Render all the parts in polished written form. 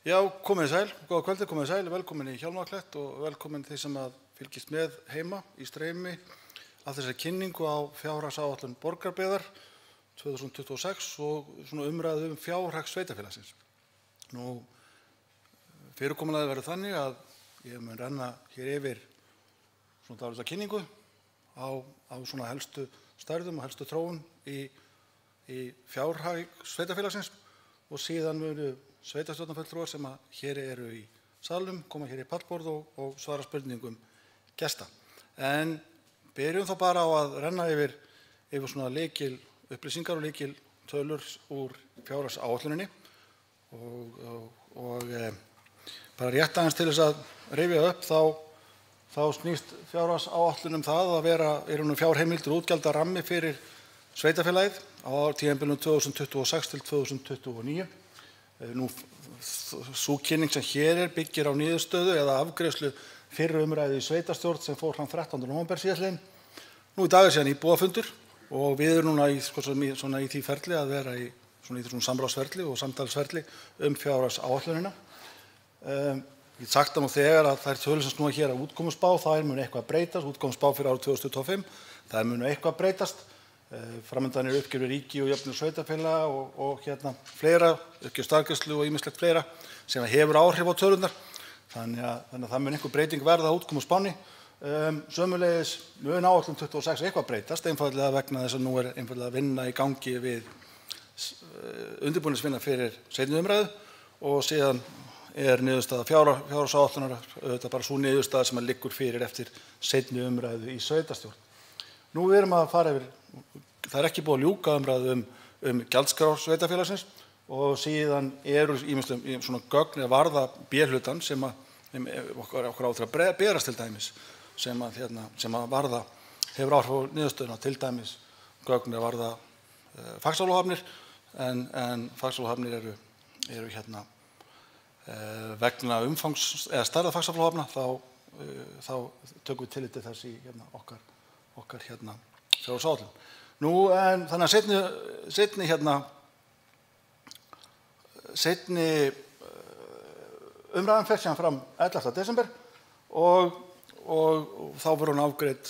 Já, komið sæl, góða kvöldi, komið sæl, velkomin í Hjálmaklett og velkomin þeir sem að fylgist með heima í streymi af þessari kynningu á fjárhagsáætlun Borgarbyggðar 2026 og svona umræðu fjárhag sveitarfélagsins. Nú, fyrirkomulagið verður þannig að ég mun renna hér yfir svona dálitla kynningu á svona helstu stærðum og helstu þróun í fjárhag sveitarfélagsins og síðan munu sveitarstjórnarfulltrúar sem hér eru í salnum koma hér í pallborð og svara spurningum gesta. En byrjum þá bara á að renna yfir svona lykil upplýsingar og lykil tölur úr fjárhagsáætluninni og bara rétt aðeins til þess að rifja upp þá snýst fjárhagsáætlun það að vera fjárheimildir útgjaldarammi fyrir sveitarfélagið á tímabilinu 2026 til 2029. Nú, sú kynning sem hér byggir á niðurstöðu eða afgreiðslu fyrri umræðu í sveitarstjórn sem fór fram 13. nóvember síðastliðinn. Nú í dag síðan íbúafundur og við erum núna í því ferli að vera í þessum samráðsferli og samtalsferli fjárhagsáætlunina. Ég sagt það nú þegar að þær tölur sem snúa hér að útkomuspá, þær munu eitthvað breytast, útkomuspá fyrir árið 2025, þær munu eitthvað breytast. Framundan uppgjör við ríki og jöfnun sveitarfélaga og fleira, uppgjör staðgreiðslu og ýmislegt fleira sem hefur áhrif á tölurnar. Þannig að það mun einhver breyting verða á útkomuspánni. Sömuleiðis mun áætlun 26 eitthvað breytast, einfaldlega vegna þess að nú einfaldlega vinna í gangi við undirbúningsvinna fyrir seinni umræðu og síðan niðurstaða fjárhagsáætlunar auðvitað bara sú niðurstaða sem liggur fyrir eftir seinni umræðu í sveitarstjórn. Nú við erum að fara yfir, það ekki búið að ljúka umræðu gjaldskrár sveitarfélagsins og síðan eru ýmislegt svona gögn eða varða B-hlutann sem okkur á að berast til dæmis sem að varða hefur áhrif á niðurstöðuna, til dæmis gögn eða varða Faxaflóahafnir en Faxaflóahafnir eru vegna umfangs eða stærða Faxaflóahafna þá tökum við tillit til þess í okkar fjárhagsáætlun. Nú en þannig að seinni umræðan fer síðan fram 11. desember og þá verður hún afgreidd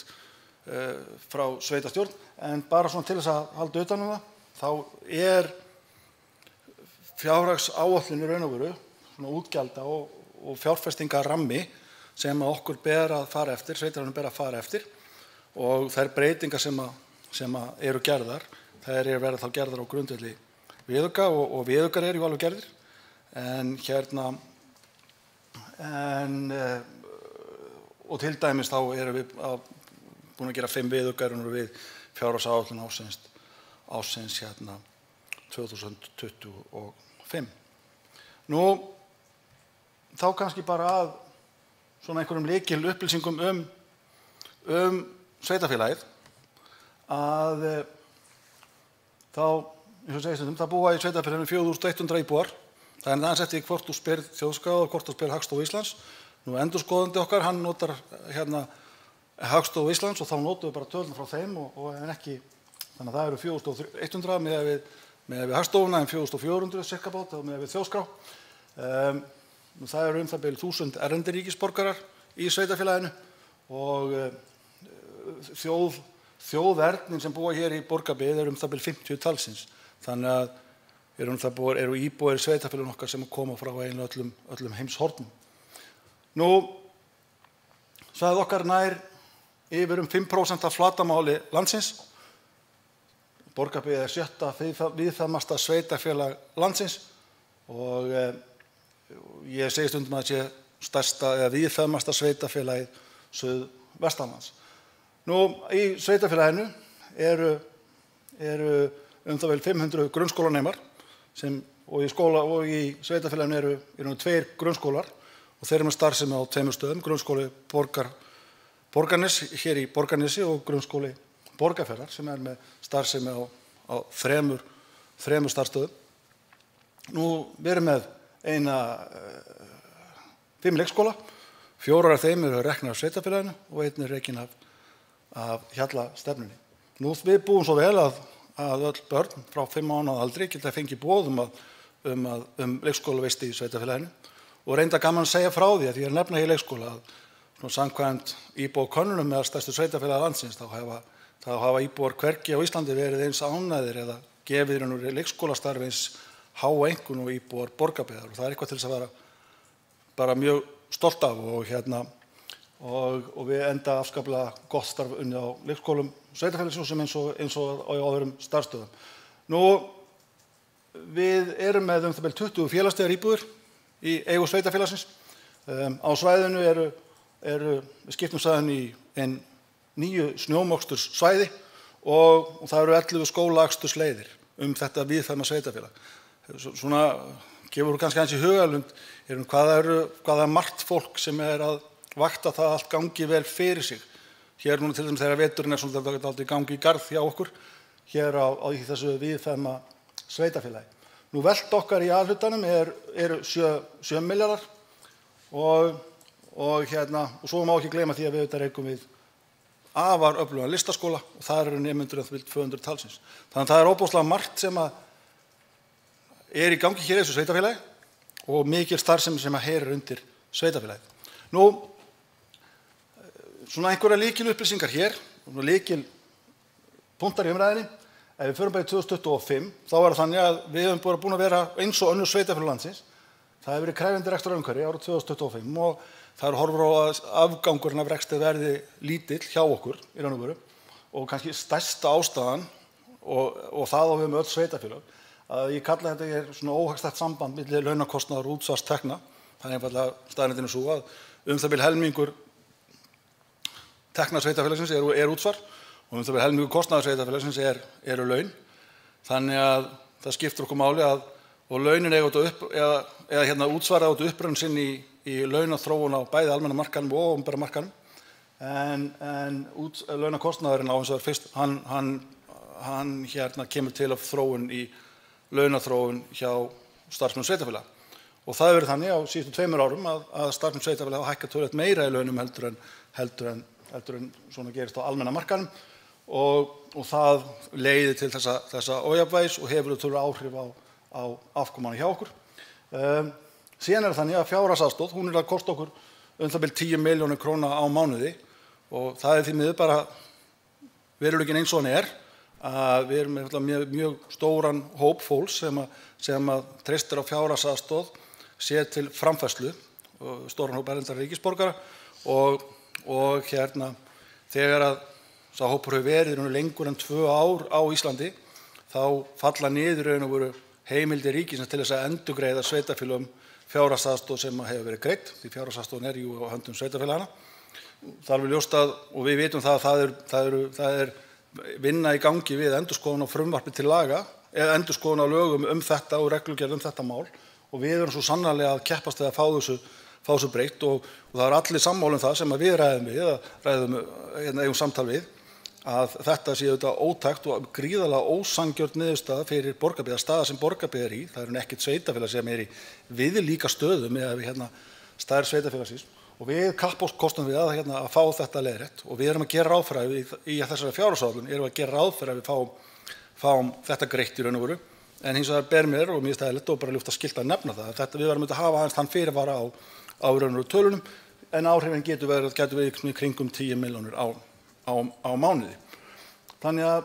frá sveitarstjórn en bara svona til þess að halda utan það þá fjárhagsáætlun í raun og veru svona útgjalda og fjárfestingarammi sem okkur ber að fara eftir, sveitarfélögum ber að fara eftir og þær breytingar sem eru gerðar, þær verða þá gerðar á grundvelli viðauka og viðaukar eru alveg gerðir og til dæmis þá erum við búin að gera 5 viðaukar við fjárhagsáætlun ársins 2025. Nú þá kannski bara að svona einhverjum lykil upplýsingum sveitarfélagið að þá, eins og segir stundum, það búa í sveitarfélaginu 4.100 íbúar. Það aðeins eftir hvort þú spyrð Þjóðskrá og hvort þú spyrð Hagstofu Íslands. Nú endurskoðandi okkar, hann notar Hagstofu Íslands og þá notum við bara töluna frá þeim en ekki, þannig að það eru 4.100 miðað við Hagstofuna en 4.400 cirka bát og miðað við Þjóðskrá. Það eru það bil 1000 erlendir ríkisborgarar í sveitarfélaginu og þjóðernin sem búa hér í Borgarbyggð eru það bil 50 talsins. Þannig að eru íbúar í sveitarfélaginu okkar sem koma frá eiginlega öllum heimshornum. Nú, svæðið okkar nær yfir 5% af flatamáli landsins. Borgarbyggð 7. víðfeðmasta sveitarfélag landsins og ég segi stundum að það sé stærsta eða víðfeðmasta sveitarfélagið suðvestanlands. Nú, í sveitarfélaginu eru það vel 500 grunnskólanemar og í sveitarfélaginu eru 2 grunnskólar og þeir eru með starfsemi á 2 stöðum, grunnskóli Borgarnes hér í Borgarnesi og grunnskóli Borgarfjarðar sem með starfsemi á 3 starfsstöðum. Nú, við erum með 5 leikskóla, 4 af þeim eru reknir af sveitarfélaginu og 1 rekinn af hjallastefnunni. Nú við búum svo vel að öll börn frá 5 mánaða aldri geta fengið boð leikskólavist í sveitarfélaginu og reynda gaman að segja frá því að ég nefna hér leikskóla að samkvæmt íbúakönnunum meðal stærstu sveitarfélaga landsins þá hafa íbúar hvergi á Íslandi verið eins ánægðir eða gefið leikskólastarfi eins háa einkunn og íbúar Borgarbyggðar og það er eitthvað til þess að vera bara mjög stolt af og við enda afskaplega gott starf unnið á leikskólum sveitarfélagsins eins og á öðrum starfsstöðum. Nú, við erum með það bil 20 félagslegar íbúðir í eigu sveitarfélagsins. Á svæðinu við skiptum svæðinu í 9 snjómoksturssvæði og það eru 11 skólaakstursleiðir þetta víðfeðma sveitarfélag. Svona gefur kannski aðeins í hugarlund hvað er margt fólk sem að vakta það allt gangi vel fyrir sig. Hér núna til dæmis þegar veturinn svolítið gangi í garð hjá okkur hér í þessu víðfeðma sveitarfélagi. Nú velt okkar í A-hlutanum eru 7 milljarðar og svo má ekki gleyma því að við rekum við afar öflugan listaskóla og þar eru nemendur 200 talsins. Þannig að það er óbúslega margt sem í gangi hér í þessu sveitarfélagi og mikil starfsemi sem heyrir undir sveitarfélagið. Nú, svona einhverja lykilupplýsingar hér, lykil punktar í umræðinni. Ef við förum bara í 2025, þá það þannig að við höfum bara búin að vera eins og önnur sveitarfélög landsins. Það hefur verið krefjandi rekstrarumhverfi árið 2025 og það horfur á að afgangurinn af rekstri verði lítill hjá okkur í raun og veru og kannski stærsta ástæðan og það á við með öll sveitarfélög að ég kalla þetta hér svona óhagstætt samband milli launakostnaðar og útsvarstekna. Það er einfaldlega staðreyndin sú að það bil helmingur tekna sveitarfélagsins er útsvar og það bil helmingur kostnaðar sveitarfélagsins eru laun. Þannig að það skiptir okkur máli og launin eða útsvarað áttu upprunn sinn í launaþróun á bæði almenna markaðnum og opinbera markaðnum. En launakostnaðurinn á eins og fyrst hann kemur til af þróun í launaþróun hjá starfsmönnum sveitarfélaga. Og það hefur verið þannig á síðustu 2 árum að starfsmenn sveitarfélaga hafa hækkað töluvert meira í launum heldur en svona gerist á almenna markaðnum og það leiðir til þessa ójafnvægis og hefur töluvert áhrif á afkomuna hjá okkur. Síðan það þannig að fjárhagsaðstoð, hún að kosta okkur það bil 10 milljónir króna á mánuði og það því miður bara veruleikinn eins og hann að við erum með mjög stóran hóp fólks sem treystir á fjárhagsaðstoð sér til framfærslu og stóran hóp erlendra ríkisborgara og þegar sá hópur hefur verið lengur en 2 ár á Íslandi þá falla niður raun og veru heimildir ríkisins til þess að endurgreiða sveitarfélögum fjárhagsaðstoð sem hefur verið greidd því fjárhagsaðstoðin jú á höndum sveitarfélaganna. Það er alveg ljóst og við vitum að það er vinna í gangi við endurskoðun á frumvarpi til laga eða endurskoðun á lögum þetta og reglugerð þetta mál og við erum svo sannarlega að keppast við að fá þessu breytt og það er allir sammála það sem við ræðum eigum samtal við að þetta sé auðvitað ótækt og gríðarlega ósanngjörn niðurstaða fyrir Borgarbyggðar staða sem Borgarbyggð í. Það ekkert sveitarfélag sem í viðlíka stöðu með stærð sveitarfélagsins og við kappkostum við að fá þetta leiðrétt og við erum að gera ráð fyrir í þessari fjárhagsáætlun erum að gera ráð fyrir að við fáum þetta greitt í raun og veru en hins vegar ber mér og mér finnst það eðlilegt og bara ljúft að skylda að nefna það að við verðum að hafa aðeins þann fyrirvara á raun og veru tölunum en áhrifin getur verið kringum 10 milljónir á mánuði. Þannig að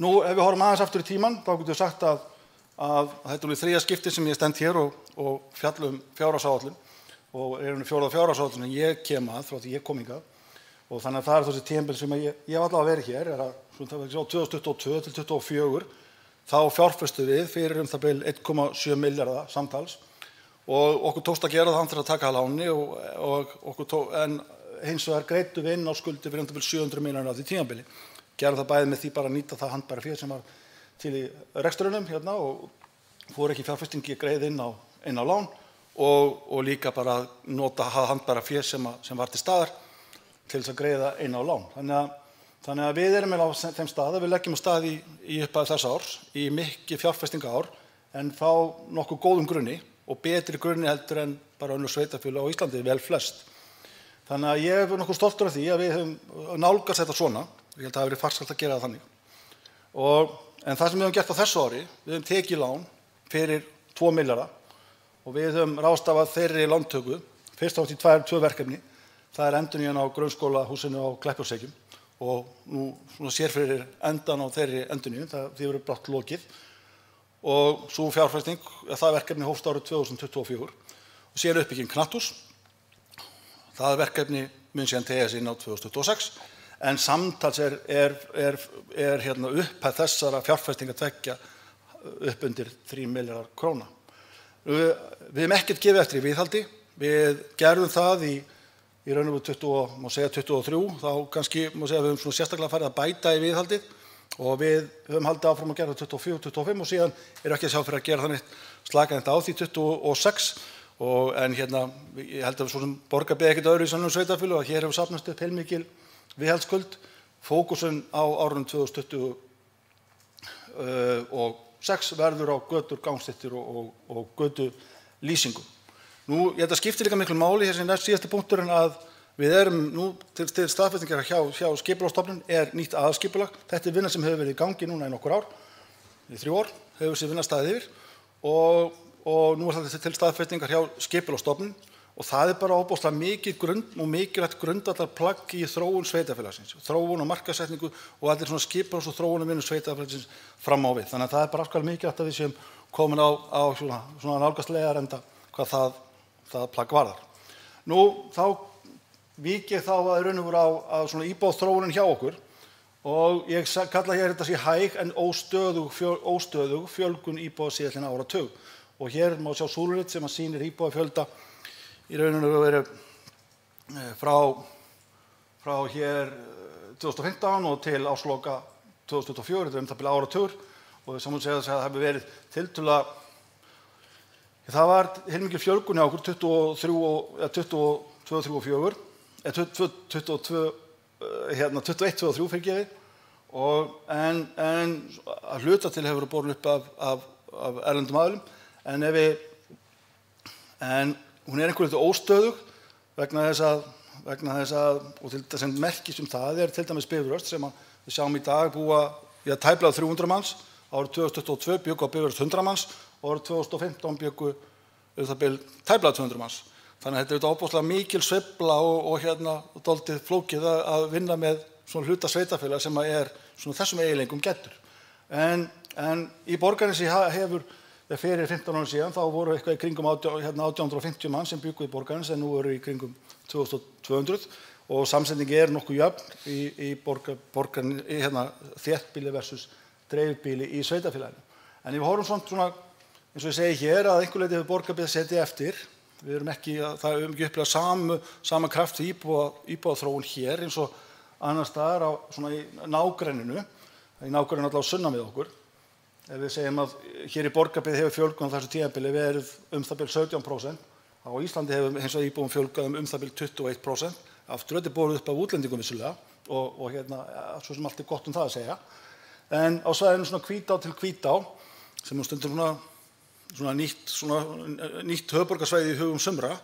nú ef við horfum aðeins aftur í tímann þá getum við sagt að þetta er 3. skipti sem ég stend hér og fjalla fjárhagsáætlun og 4. fjárhagsáætlun en ég kem frá því ég kom hingað og þannig að það er þessi tímabil sem ég hef allavega verið hér að 2022 til 2024 þá fjárfestum við fyrir það bil 1,7 milljarða samtals og okkur tókst að gera það til að taka að láni en hins vegar greiddum við inn á skuldir fyrir það bil 700 milljónir á því tímabili. Gerðum það bæði með því bara að nýta það handbæra fé sem var til í rekstrunum og fór ekki fjárfestingi greið inn á lán og líka bara nota handbæra fé sem var til staðar til þess að greiða inn á lán. Þannig að við erum á þeim stað að við leggjum á stað í upphæð þessa árs í mikið fjárfestingaár en fá nokkuð góðum grunni og betri grunni heldur en bara önnur sveitarfélög á Íslandi vel flest. Þannig að ég nokkuð stoltur af því að við höfum nálgast þetta svona. Ég held að það hafi verið farsælt að gera það þannig. En það sem við höfum gert á þessu ári, við höfum tekið lán fyrir 2 milljarða og við höfum ráðstafað þeirri lántöku fyrst og fremst í tvö verkefni. Það er endurnýjun á grunnskólahúsinu á Kleppjárnsreykjum og nú svona sér fyrir endan á þeirri endurnýjun, því verður brátt lokið. Og sú fjárfesting, það verkefni hófst árið 2024 og síðan uppbygging knatthús. Það verkefni mun síðan tegja sig inn á 2026 en samtals er upphæð þessara fjárfestinga tveggja upp undir 3 milljarðar króna. Við höfum ekkert gefið eftir í viðhaldi. Við gerðum það í raun og veru má segja 23, þá kannski má segja að við höfum svona sérstaklega farið að bæta í viðhaldið og við höfum haldið áfram að gera 24, 25 og síðan ekki að sjá fyrir að gera þannig slaka þetta á því 26 en ég held að svo sem Borgarbyggð ekkert öðru í sannum sveitarfélög að hér hefur safnast upp heilmikil viðhaldsskuld. Fókusun á árunum 2026 verður á götur, gangstéttir og götulýsingu. Nú, þetta skiptir líka miklu máli þessi næst síðasti punkturinn að við erum nú til staðfestingar hjá Skipulagsstofnun nýtt aðalskipulag. Þetta vinna sem hefur verið í gangi núna í nokkur ár, í 3 ár, hefur þessi vinna staðið yfir og nú þetta til staðfestingar hjá Skipulagsstofnun og það bara ofboðslega mikilvægt grundvallarplagg í þróun sveitarfélagsins, þróun og markaðssetningu og allir svona skipulags- og þróunarvinnu sveitarfélagsins fram á við. Þannig að það bara afskaplega mikilvægt að við séum komin á svona nálgast leiðarenda hvað það plagg varðar. Nú, þá vík ég þá að raun og veru á svona íbúðaþróunin hjá okkur og ég kalla hér þetta sé hæg en óstöðug fjölgun íbúða síðastliðna áratug. Og hér má sjá súlurit sem sýnir íbúðafjölda í raun og veru frá hér 2015 og til ársloka 2024, þetta það bil áratugur og saman segja að það hefur verið tiltölulega. Það var heilmikil fjölgun hjá okkur 22 og 4, 21, 23 fyrirgefið en að hluta til hefur borin upp af erlendum aðilum en hún einhverju hluti óstöðug vegna þess að og til þess að merkis það til dæmis Bifröst sem við sjáum í dag búa tæplega 300 manns, árið 2022 bjuggu á Bifröst 100 manns og árið 2015 bjuggu það bil tæplega 200 manns. Þannig að þetta ofboðslega mikil sveifla og dálítið flókið að vinna með svona hluta sveitarfélag sem svona þessum eiginleikum getur. En í Borgarnesi hefur fyrir 15 árum síðan þá voru eitthvað í kringum 1850 mann sem bjuggu í Borgarnesi en nú eru í kringum 2200 og samsetning nokkuð jöfn í þéttbýli versus dreifbýli í sveitarfélaginu. En ef við horfum svona eins og ég segi hér að einhver leyti hefur Borgarbyggð setið eftir. Við erum ekki upplifað sama kraft í íbúðaþróun hér eins og annars staðar svona í nágrenninu allavega sunnan við okkur. Ef við segjum að hér í Borgarbyggð hefur fjölgun á þessu tímabili verið það bil 17%, á Íslandi hefur hins vegar íbúum fjölgað það bil 21%. Aftur þetta borið upp af útlendingum vissulega og svo sem allt gott það að segja. En á svæðinu svona Hvítá til Hvítá sem stundum svona nýtt höfuðborgarsvæði í hugum sumra,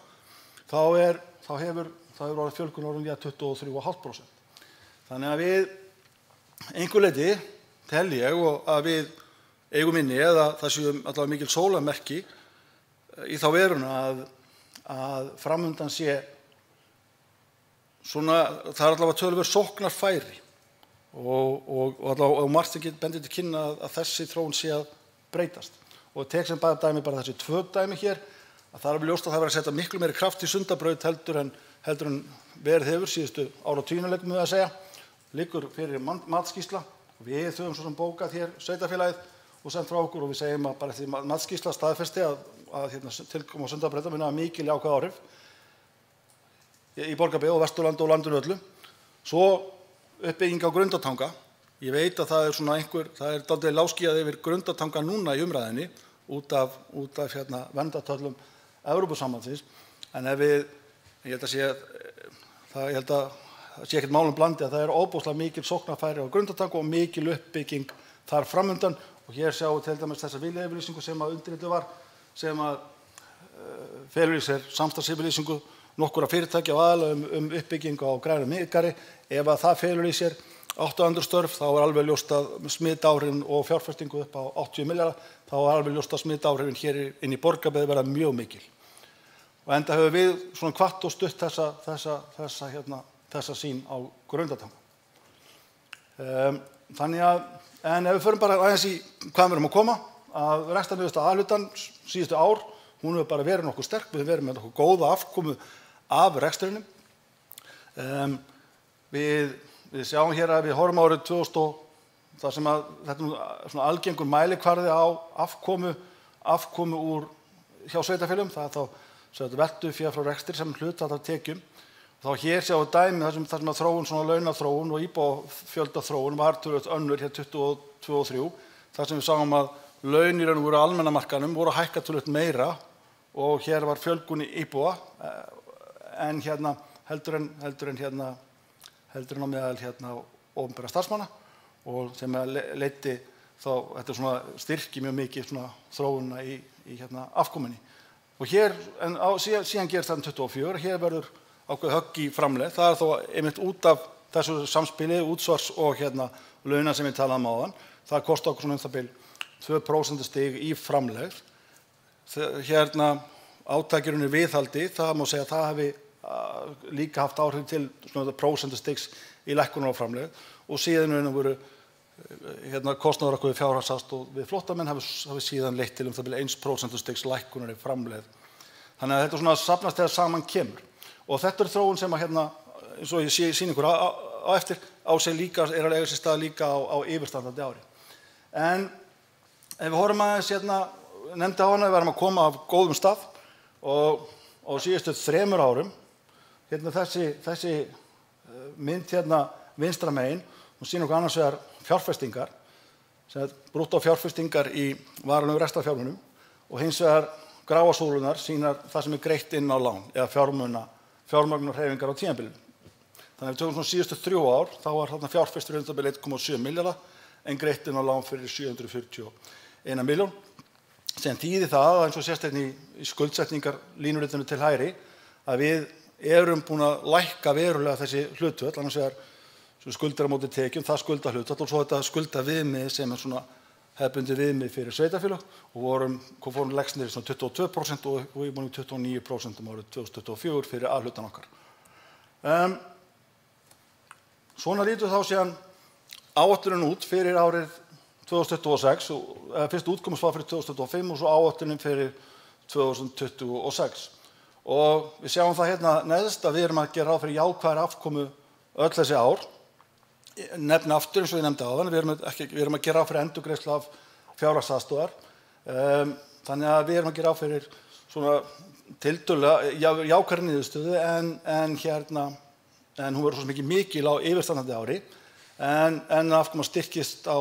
þá hefur orðið fjölgun orðin 23,5%. Þannig að við einhver leyti tel ég og að við eigum inni eða það séu allavega mikil sólarmerki í þá veruna að framundan sé svona, það allavega töluverð sóknarfæri og margt sem bendir til kynna að þessi þróun sé að breytast. Og tek sem dæmi bara þessi 2 dæmi hér, að það ljóst að það verið að setja miklu meiri kraft í Sundabraut heldur en verið hefur síðustu áratugina legum við að segja. Liggur fyrir matsskýrsla og við höfum svo sem bókað hér sveitarfélagið og sent frá okkur og við segjum að bara eftir matsskýrsla staðfesti að tilkoma á Sundabrautar muni hafa mikil jákvæð áhrif í Borgarbyggð og Vesturlandi og landinu öllu. Svo uppbygging á Grundartanga. Ég veit að það er dálítið láskýjað yfir Grundartanga núna í umræðinni út af verndartöllum Evrópusambandsins. En ég held að sé ekkert málum blandi að það er ofboðslega mikil sóknarfæri á Grundartanga og mikil uppbygging þar framundan. Og hér sjáum við til dæmis þessa viljayfirlýsingu sem undirrituð var, sem felur í sér samstarfsyfirlýsingu nokkurra fyrirtækja og aðila uppbyggingu á grænum miðgari. Ef að það felur í sér 800 störf, þá alveg ljóst að smitáhrifin og fjárfestingu upp á 80 milljarða, þá alveg ljóst að smitáhrifin hér inn í Borgarbyggð verða mjög mikil. Og enda höfum við svona hvatt og stutt þessa sýn á Grundartanga. Þannig að, en ef við förum bara aðeins í hvað við erum að koma, að rekstrarniðurstaða A-hlutan síðustu ár, hún hefur bara verið nokkuð sterk, við höfum verið með nokkuð góða afkomu af rekstrinum. Við sjáum hér að við horfum árið 2000, þar sem að þetta er svona algengur mælikvarði á afkomu hjá sveitarfélögum, það þá veltufé frá rekstri sem hlutfall af tekjum. Þá hér sjáum við dæmi þar sem að þróun, svona launaþróun og íbúafjöldaþróun var töluvert önnur hér 22 og 3, þar sem við sáum að laun í raun og veru á almenna markaðnum voru að hækka töluvert meira og hér var fjölgun íbúa en hérna heldur en á meðal opinberra starfsmanna og sem leiddi þá þetta svona styrki mjög mikið svona þróunina í afkomunni. Og hér, en síðan gerist það 24, hér verður ákveðið högg í framlegð. Það þó einmitt út af þessu samspili, útsvars og launa sem við talaðum áðan. Það kostar okkur svona það bil 2% stig í framlegð. Átakjurinn viðhaldi, það má segja að það hafi líka haft áhrif til svona prósentustigs í lækkunar á framlegð og síðan voru kostnaður okkur við fjárhagsaðstoð við flóttamenn hafi síðan leitt til það bil 1% stigs lækkunar í framlegð. Þannig að þetta svona safnast þegar saman kemur. Og þetta þróun sem að eins og ég sýni ykkur á eftir, á sig líka, að eiga sér stað líka á yfirstandandi ári. En ef við horfum aðeins nefndi á hana, við varum að koma af góðum stað og síðustu 3 árum, þessi mynd vinstra megin, hún sýnir okkur annars vegar fjárfestingar, brúttófjárfestingar í varanlegum rekstrarfjármunum og hins vegar gráa súlurnar sýnar það sem greitt inn á lán eða fjármögnunarhreyfingar á tímabilinu. Þannig að við tökum svona síðustu 3 ár, þá var þarna fjárfestur 1,7 milljarða en greitt inn á lán fyrir 741 milljón. Sem þýðir það, eins og sést í skuldsetningar línuritinu til hægri, að við erum búin að lækka verulega þessi hlutföll, annars vegar skuldar á móti tekjum, það skulda hlutfall og svo þetta skulda viðmið sem svona hefðbundið viðmið fyrir sveitarfélög og fórum leggst niður í 22% og við búin í 29% árið 2024 fyrir A-hlutan okkar. Svona lítur þá síðan áætlunin út fyrir árið 2026, fyrst útkomusvar fyrir 2025 og svo áætlunin fyrir 2026. Og við sjáum það neðst að við erum að gera ráð fyrir jákvæðri afkomu öll þessi ár. Nefni aftur eins og ég nefndi áðan, við erum að gera ráð fyrir endurgreiðslu af fjárhagsaðstoðar. Þannig að við erum að gera ráð fyrir svona tiltölulega jákvæðri niðurstöðu en hún verður svo mikil á yfirstandandi ári en afkoma styrkist á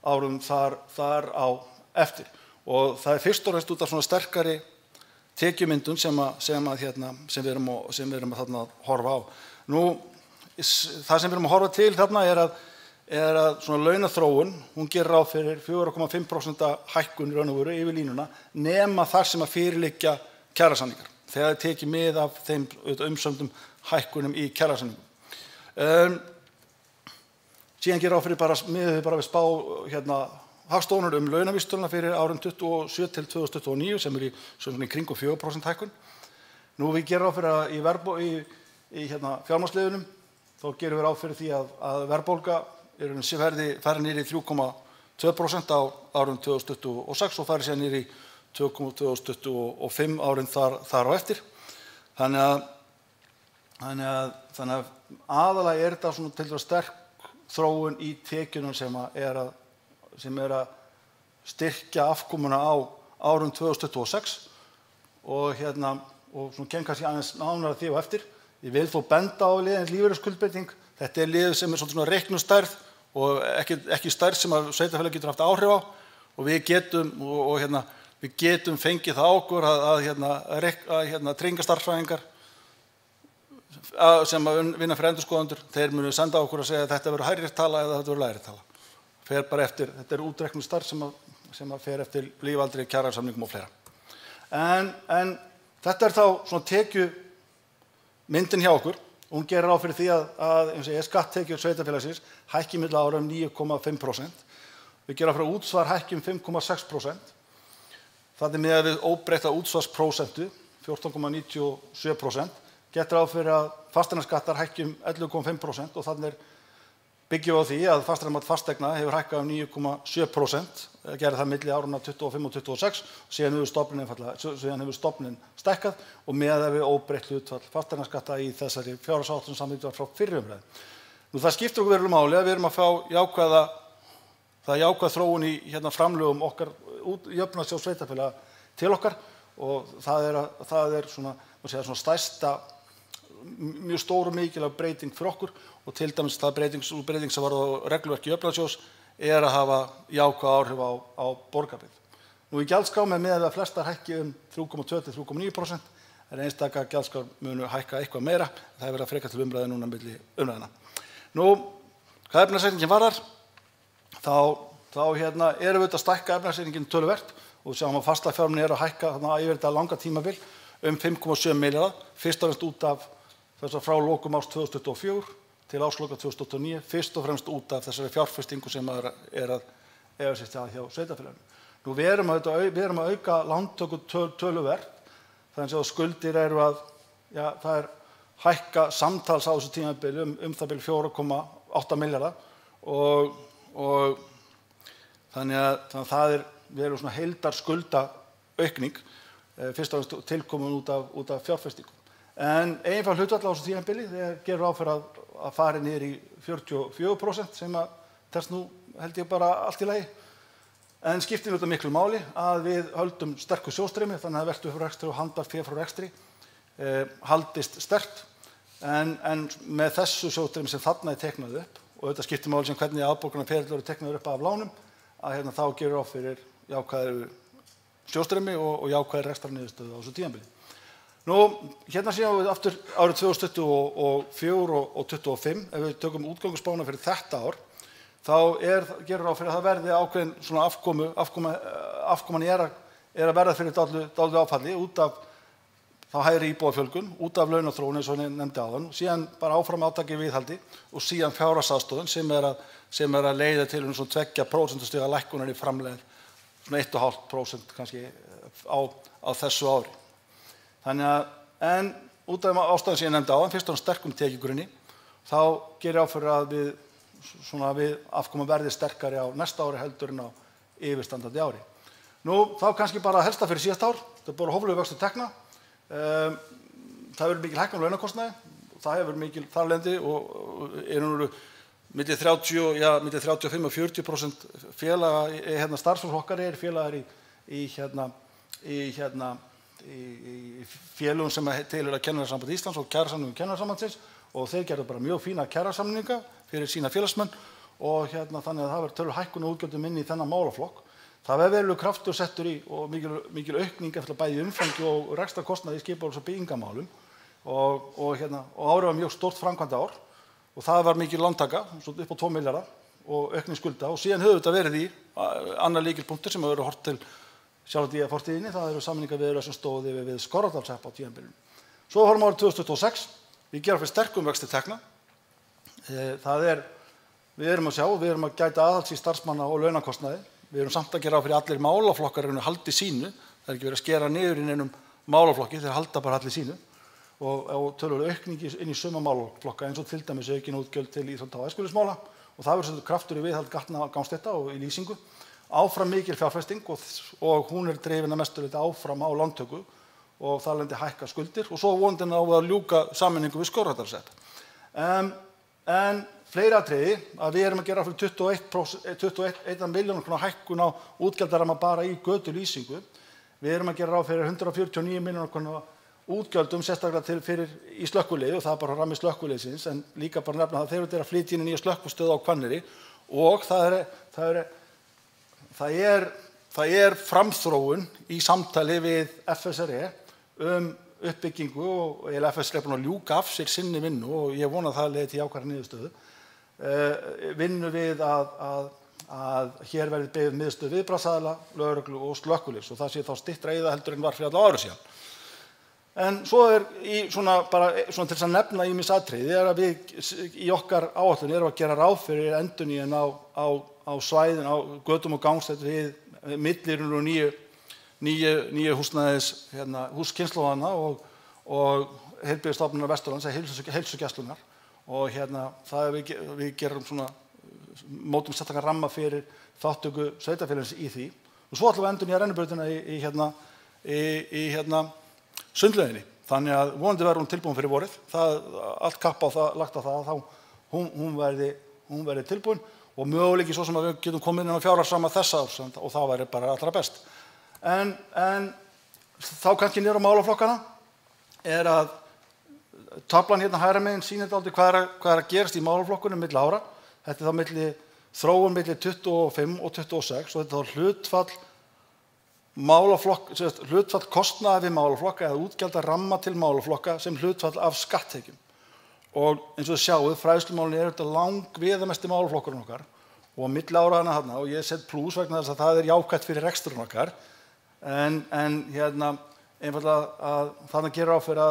árum þar á eftir. Og það fyrst og fremst út af svona sterkari tekjumyndun sem við erum að horfa á. Nú, það sem við erum að horfa til þarna er að svona launaþróun, hún gerir ráð fyrir 4,5% hækkun í raun og veru yfir línuna nema þar sem að fyrirliggja kjarasamningar. Þegar það tekið mið af þeim umsömdum hækkunum í kjarasamningum. Síðan gerir ráð fyrir miðað við spá Hagstofunnar launavísitöluna fyrir árin 27 til 2029 sem í kringum 4% hækkun. Nú við gerum ráð fyrir að í fjármagnsliðunum þá gerum við ráð fyrir því að verðbólga verði farin niður í 3,2% á árum 2026 og fari síðan niður í 2,2025 árin þar á eftir. Þannig að aðalega þetta svona til dæmis sterk þróun í tekjunum sem er að styrkja afkomuna á árum 2026 og svona kem kannski aðeins nánar því á eftir. Ég vil þó benda á liðin lífeyrisskuldbreyting. Þetta er lið sem er svona reiknustærð og ekki stærð sem að sveitarfélag getur haft áhrif á og við getum fengið það á okkur að tryggingastarfsfræðingar sem að vinna fyrir endurskoðendur, þeir munu senda okkur að segja að þetta verður hærri tala eða þetta verður lægri tala. Fer bara eftir, þetta er útreikningsstarf sem að fer eftir lífaldri, kjarasamningum og fleira. En þetta er þá svona tekjumyndin hjá okkur. Hún gerir ráð fyrir því að eins og skatttekjur sveitarfélagsins hækki milli ára 9,5%. við gerum fyrir útsvar hækki 5,6%. Það miðað við óbreytta útsvarsprósentu, 14,97%. Gert ráð fyrir að fasteignaskattar hækki 11,5% og þannig byggjum við á því að fasteignamat fasteigna hefur hækkað 9,7%, gerði það milli árunna 25 og 26 og síðan hefur stofninn stækkað og miðað við óbreytt hlutfall fasteignaskatta í þessari fjárhagsáætlun sem var frá fyrri umræðu. Nú það skiptir okkur verulegu máli að við erum að fá jákvæð þróun í framlögum okkar jöfnunarsjóðs sveitarfélaga til okkar og það er svona stærsta mjög stór og mikilvæg breyting fyrir okkur og til dæmis það breyting sem varð á regluverki jöfnunarsjóðs að hafa jákvæð áhrif á borgarbyggð. Nú í gjaldskrá með miðað við að flestar hækki 3,2 til 3,9% en einstaka gjaldskrár munu hækka eitthvað meira. Það hefur verið frekar til umræðu núna milli umræðna. Nú, hvað efnahagsreikningin varðar, þá erum við að stækka efnahagsreikningin töluvert og sjáum að fasta fjármuni að hækka yfir þetta langa tímabil 5,7 milljarða, fyrst og fremst út af þess að frá lokum árs 2024 til ársloka 2029, fyrst og fremst út af þessari fjárfestingu sem að eiga sér stað hjá sveitarfélaginu. Nú við erum að auka lántöku töluvert, þannig að skuldir það hækka samtals á þessu tímabili það bil 4,8 milljarða og þannig að við erum svona heildarskuldaaukning fyrst og fremst tilkomin út af fjárfestingu. En einfalt hlutfall á þessu tímabili gerir ráð fyrir að fari niður í 44% sem að þess nú held ég bara allt í lagi. En skiptir þetta miklu máli að við höldum sterku sjóðstreymi þannig að veltu frá rekstri og handbært fé frá rekstri haldist sterkt en með þessu sjóðstreymi sem þarna teiknað upp og þetta skiptir máli sem hvernig afborgunarferli eru teiknaður upp af lánum að þá gerir ráð fyrir jákvæðu sjóðstreymi og jákvæðri rekstrarniðurstöðu á þessu tímabili. Nú, séum við aftur árið 2024 og 2025, ef við tökum útgönguspána fyrir þetta ár, þá gerir ráð fyrir að það verði ákveðin svona afkoman að verða fyrir dálítið áfalli út af þá hægri íbúafjölgun, út af launaþróun eins og ég nefndi áðan, síðan bara áfram átaki viðhaldi og síðan fjárhagsaðstoðin sem að leiða til svona 2% stiga lækkunar í framlegð, svona 1,5% kannski á þessu ári. Þannig að, en út af ástæðum sem ég nefndi áðan, fyrst og sterkum tekjugrunni, þá gerir ráð fyrir að við afkoman verði sterkari á næsta ári heldur en á yfirstandandi ári. Nú, þá kannski bara helsta fyrir síðasta ár, þetta er bara hóflegur vöxtur tekna. Það hefur mikil hækkun á launakostnaði, það hefur mikil þarlendi og milli 35 og 40% félaga starfsfólks okkar félagar í félögum sem tilheyra Kennarasambandi Íslands og kjarasamningum Kennarasambandsins og þeir gerðu bara mjög fína kjarasamninga fyrir sína félagsmenn og þannig að það verður töluvert hækkun á útgjöldum inn í þennan málaflokk. Það verður verulegur kraftur settur í og mikil aukning eftir bæði umfangi og rekstrarkostnaði í skipulags- og byggingamálum og árið var mjög stórt framkvæmdaár og það var mikil lántaka upp á 2 milljarða og aukning skulda og síðan hefur þetta verið í annar lykilpunktur sem hefur verið horft til sjálf því að fortíðinni, það eru samningaviðræður sem stóðu við Skorradalshrepp á tímabilinu. Svo horfum árið 2026, við gerum fyrir sterkum vexti tekna. Við erum að gæta aðhalds í starfsmanna og launakostnaði. Við erum samt að gera fyrir allir málaflokkar haldi sínu. Það er ekki verið að skera niður í neinum málaflokki, þeir halda bara allir sínu. Og töluverð aukning inn í suma málaflokka eins og til dæmis aukin útgjöld til íþrótta og æskulýðsmála og það verður kraftur í viðhald gatnagangstétta og í lýsingu. Áfram mikil fjárfesting og hún drifin að mestu leyti áfram á lántöku og þar lendi hækka skuldir og svo vonandi á að ljúka sameiningu við Skorradalshrepp. En fleiri atriði að við erum að gera fyrir 21 milljónir króna hækkun á útgjaldaramma bara í götulýsingu. Við erum að gera ráð fyrir 149 milljónir króna útgjöldum sérstaklega fyrir í slökkviliði og það er bara rammi slökkviliðsins en líka bara nefna það þeir eru að flytja inn í nýja slökkvistöð á Hvanneyri og það er framþróun í samtali við FSRE uppbyggingu og FSRE er búin að ljúka af sér sinni vinnu og ég vona að það leiði til jákvæðrar niðurstöðu. Vinnu við að hér verði byggð miðstöð viðbragðsaðila, lögreglu og slökkviliðs og það sé þá styttra í það heldur en var fyrir alla ári síðan. En svo svona til þess að nefna ýmis atriði að við í okkar áætlun erum að gera ráð fyrir endurnýjun á svæðin, á götum og gangstétt við millirinn og nýju húsnæðis húskynslóðanna og heilbrigðisstofnunar Vesturlands, heilsugæslunnar og það við gerum mótum sérstakan ramma fyrir þátttöku sveitarfélagsins í því. Og svo ætlum við endurnýja rennibrautina í sundlauginni. Þannig að vonandi verður hún tilbúin fyrir vorið. Allt kapp á það, lagt á það að hún verði tilbúin og möguleiki svo sem að við getum komið inn á fjárhagsramma þessa árs og það væri bara allra best. En þá kannski niður á málaflokkana að taflan hægra megin sýnir dálítið hvað er að gerast í málaflokkunum milli ára. Þetta er þá þróun milli 25 og 26 og þetta er hlutfall kostnaðar við málaflokka eða útgjalda ramma til málaflokka sem hlutfall af skatttekjum. Og eins og þið sjáið, fræðslumálin þetta langviðamesti málaflokkurinn okkar og milli áraðana þarna og ég set plús vegna þess að það er jákvætt fyrir reksturinn okkar. En einfaldlega að þarna gerir á fyrir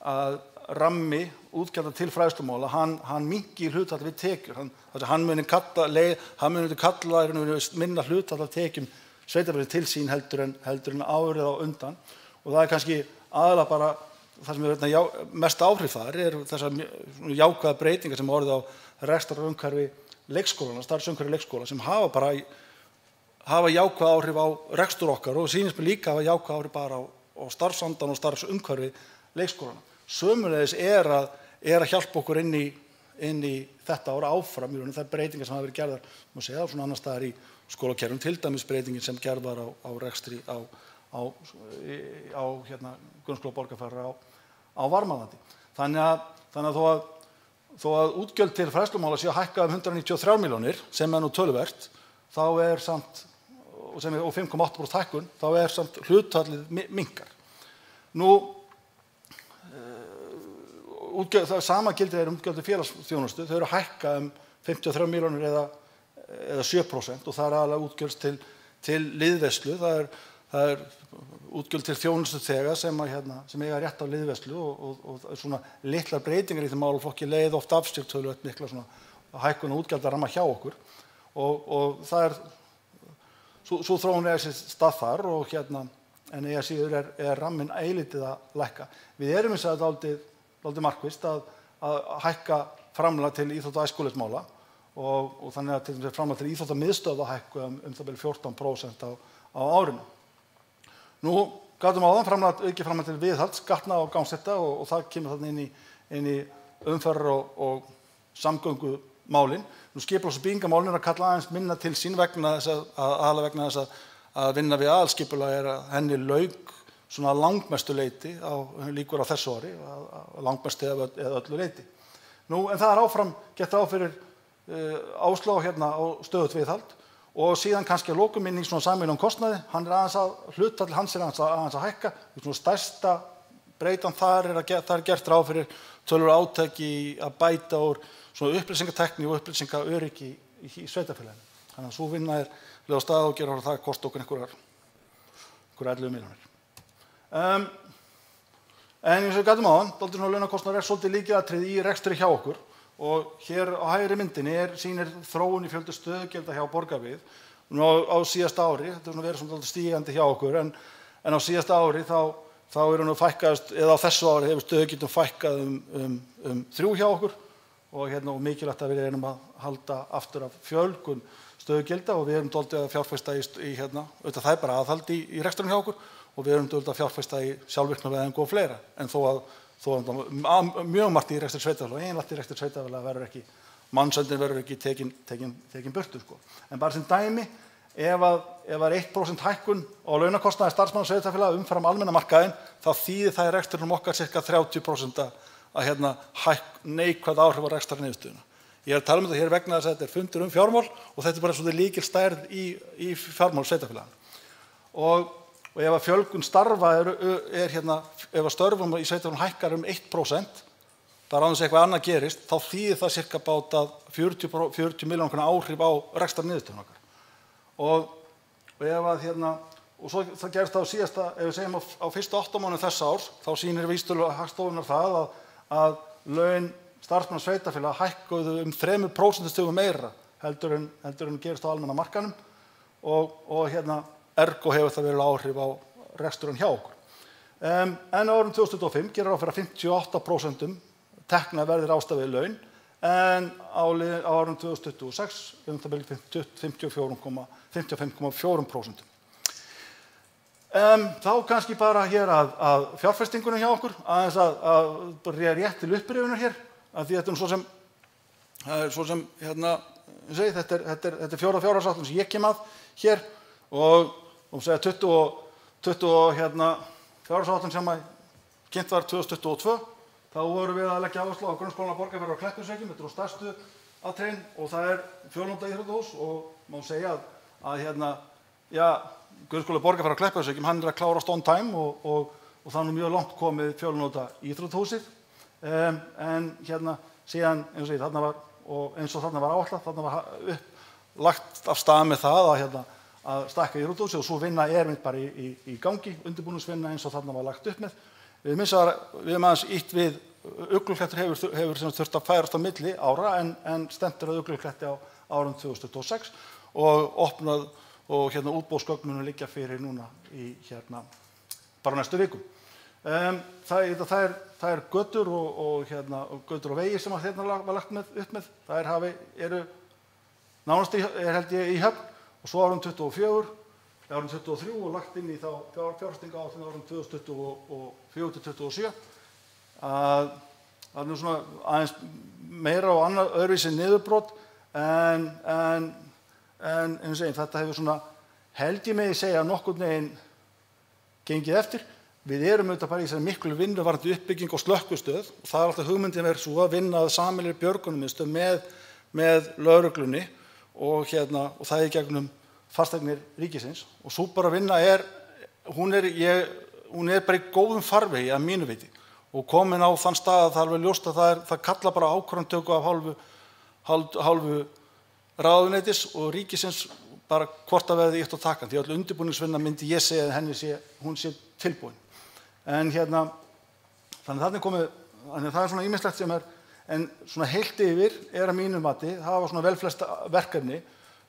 að rammi útgjalda til fræðslumála, hann minnki hlutfall við tekjur. Hann muni kalla minna hlutfall af tekjum sveitarfélagið til sín heldur en árið á undan og það er kannski aðalega bara það sem er mest áhrif þar þessar jákvæða breytingar sem orðið á rekstrarumhverfi leikskólana, starfsumhverfi leikskóla sem hafa jákvæð áhrif á rekstur okkar og sýnist mér líka hafa jákvæð áhrif bara á starfsandan og starfsumhverfi leikskólana. Sömuleiðis að hjálpa okkur inn í þetta ára áfram í þær breytingar sem hafa verið gerðar, má segja, svona annars staðar í skólakerfum, til dæmis breytingin sem gerð var á rekstri á grunnskóla Borgarfjarðar á Varmalandi. Þannig að þó að útgjöld til fræðslumála séu hækkað 193 milljónir, sem nú töluvert, þá samt, og 5,8% hækkun, þá samt hlutfallið minnkar. Það sama gildir útgjöld til félagsþjónustu, þau eru hækkað 53 milljónir eða 7% og það er aðalega útgjöld til liðveislu, það er útgjöld til þjónustuþega sem eiga rétt á liðveislu og svona litlar breytingar í þeim málaflokki leiða oft af sér töluvert mikla svona hækkun og útgjaldaramma hjá okkur og það er svo þróun sér stað þar og en eiga síður er ramminn eilítið að lækka. Við erum hins vegar dálítið markvisst að hækka framlag til íþrótta- og æskulýðsmála og þannig að til dæmis framlag til íþróttamiðstöðva hækkuð það bil 14% á árinu. Nú gátum áðan aukið framlag til viðhalds, gatna og gangstétta og það kemur þarna inn í umferðar og samgöngumálin. Nú skipulags- og byggingarmálin að kalla aðeins minna til sín vegna þess að vinna við aðalskipulag að henni lauk svona langmestu leyti líkur á þessu ári, langmestu eða öllu leyti. Nú, en það áfram gert ráð fyrir áslá á stöðugt viðhald og síðan kannski að lokum inn í svona sameiginlegum kostnaði, hlutfall hans aðeins að hækka, svona stærsta breytan þar er gert ráð fyrir töluvert átak í að bæta úr svona upplýsingatækni og upplýsingaöryggi í sveitarfélaginu. Þannig að sú vinna á stað og gera það kosta okkur einhverjar 11 milljónir. En eins og við gátum áðan, dálítið svona launakostnaður svolítið lykilatriði í rekstri hjá okkur og hér á hægri myndinni sýnir þróun í fjölda stöðugilda hjá Borgarbyggð. Á síðasta ári, þetta verið svona dálítið stígandi hjá okkur, en á síðasta ári þá hún fækkaðist, eða á þessu ári hefur stöðugildum fækkað 3 hjá okkur og mikilvægt að við erum að halda aftur af fjölgun stöðugilda og við erum dálítið að fjárfesta í auðvitað það bara aðhald í rekstrinum hjá okkur og við erum dálítið að fjárfesta í sjálfvirknivæðingu og fleira. En þó að mjög margt í rekstri sveitarfélaga, eiginlegt í rekstri sveitarfélaga verður ekki, mannsöldin verður ekki tekin burtu. En bara sem dæmi, ef 1% hækkun á launakostnaði starfsmanna sveitarfélaga umfram almenna markaðinn, þá þýðir það í rekstrinum okkar ca. 30% að neikvæð áhrif á rekstrarniðurstöðuna. Ég að tala þetta hér vegna þess að þetta fundur fjármál og þetta bara svolítið lykilstærð í fjármál sveitarfélaganna. Og ef að fjölgun starfa ef að störfum í sveitarfélaginu hækkar 1%, bara án þess að eitthvað annað gerist, þá þýðir það cirka bát að 40 milljónir áhrif á rekstrarniðurstöðuna okkar. Og ef að og svo það gerist þá síðasta, ef við segjum á fyrstu 8 mánuðum þessa árs, þá sýnir vísitölu Hagstofunnar það að laun starfsmanna sveitarfélaga hækkuðu 3% meira heldur en gerist á almenna markanum og ergo hefur það verið áhrif á reksturinn hjá okkur. En á árinu 2025 gerir ráð fyrir að 58% tekna verði ráðstafað í laun, en á árinu 2026 það bil 55,4%. Þá kannski bara hér að fjárfestingunum hjá okkur, aðeins að rétt til upprifjunar hér, að því þetta svo sem þetta er fjórða fjárhagsáætlun sem ég kem að hér og segja 20 fjárhagsáætlun sem kynnt var 2022, þá vorum við að leggja áherslu á grunnskólann á Borgarfirði og Kleppjárnsreykjum, þetta eru stærstu atriðin og það er fjölnota íþróttahús og má segja að grunnskóli Borgarfirði og Kleppjárnsreykjum, hann er að klárast on time og það er nú mjög langt komið fjölnota íþróttahúsið, en síðan eins og þarna var áætlað, þarna var lagt af stað með það að stækka íþróttahúsið og svo vinna mynd bara í gangi, undirbúningsvinna eins og þarna var lagt upp með. Við höfum aðeins ítt við Ugluklettur hefur þurft að færast á milli ára en stefnt að Uglukletti á árinu 2026 og opnað og útboðsgögnunum liggja fyrir núna í bara næstu vikum. Það er götur og götur og vegir sem var lagt upp með. Þær eru nánast held ég í höfn og svo árinu 24, árinu 23 og lagt inn í þá fjárfestingaráætlun árinu 2024-2027 að það er nú svona aðeins meira og öðruvísi niðurbrot en þetta hefur svona held ég megi segja nokkurn veginn gengið eftir. Við erum auðvitað bara í þessari miklu vinnu varðandi uppbygging og slökkvistöð og það er alltaf hugmyndin verið svo að vinna að sameiginlegri björgunarmiðstöð með lögreglunni og það í gegnum fasteignir ríkisins og sú bara vinna hún er bara í góðum farvegi að mínu viti og komin á þann stað að það er alveg ljóst að það kalla bara ákvörðunartöku af hálfu ráðuneytis og ríkisins bara hvort það verði ítt á takan því öll undirbúningsvinna myndi ég segja að hún sé tilbúin. En þannig þarna komið, þannig það svona ýmislegt sem en svona heilt yfir að mínu mati hafa svona velflest verkefni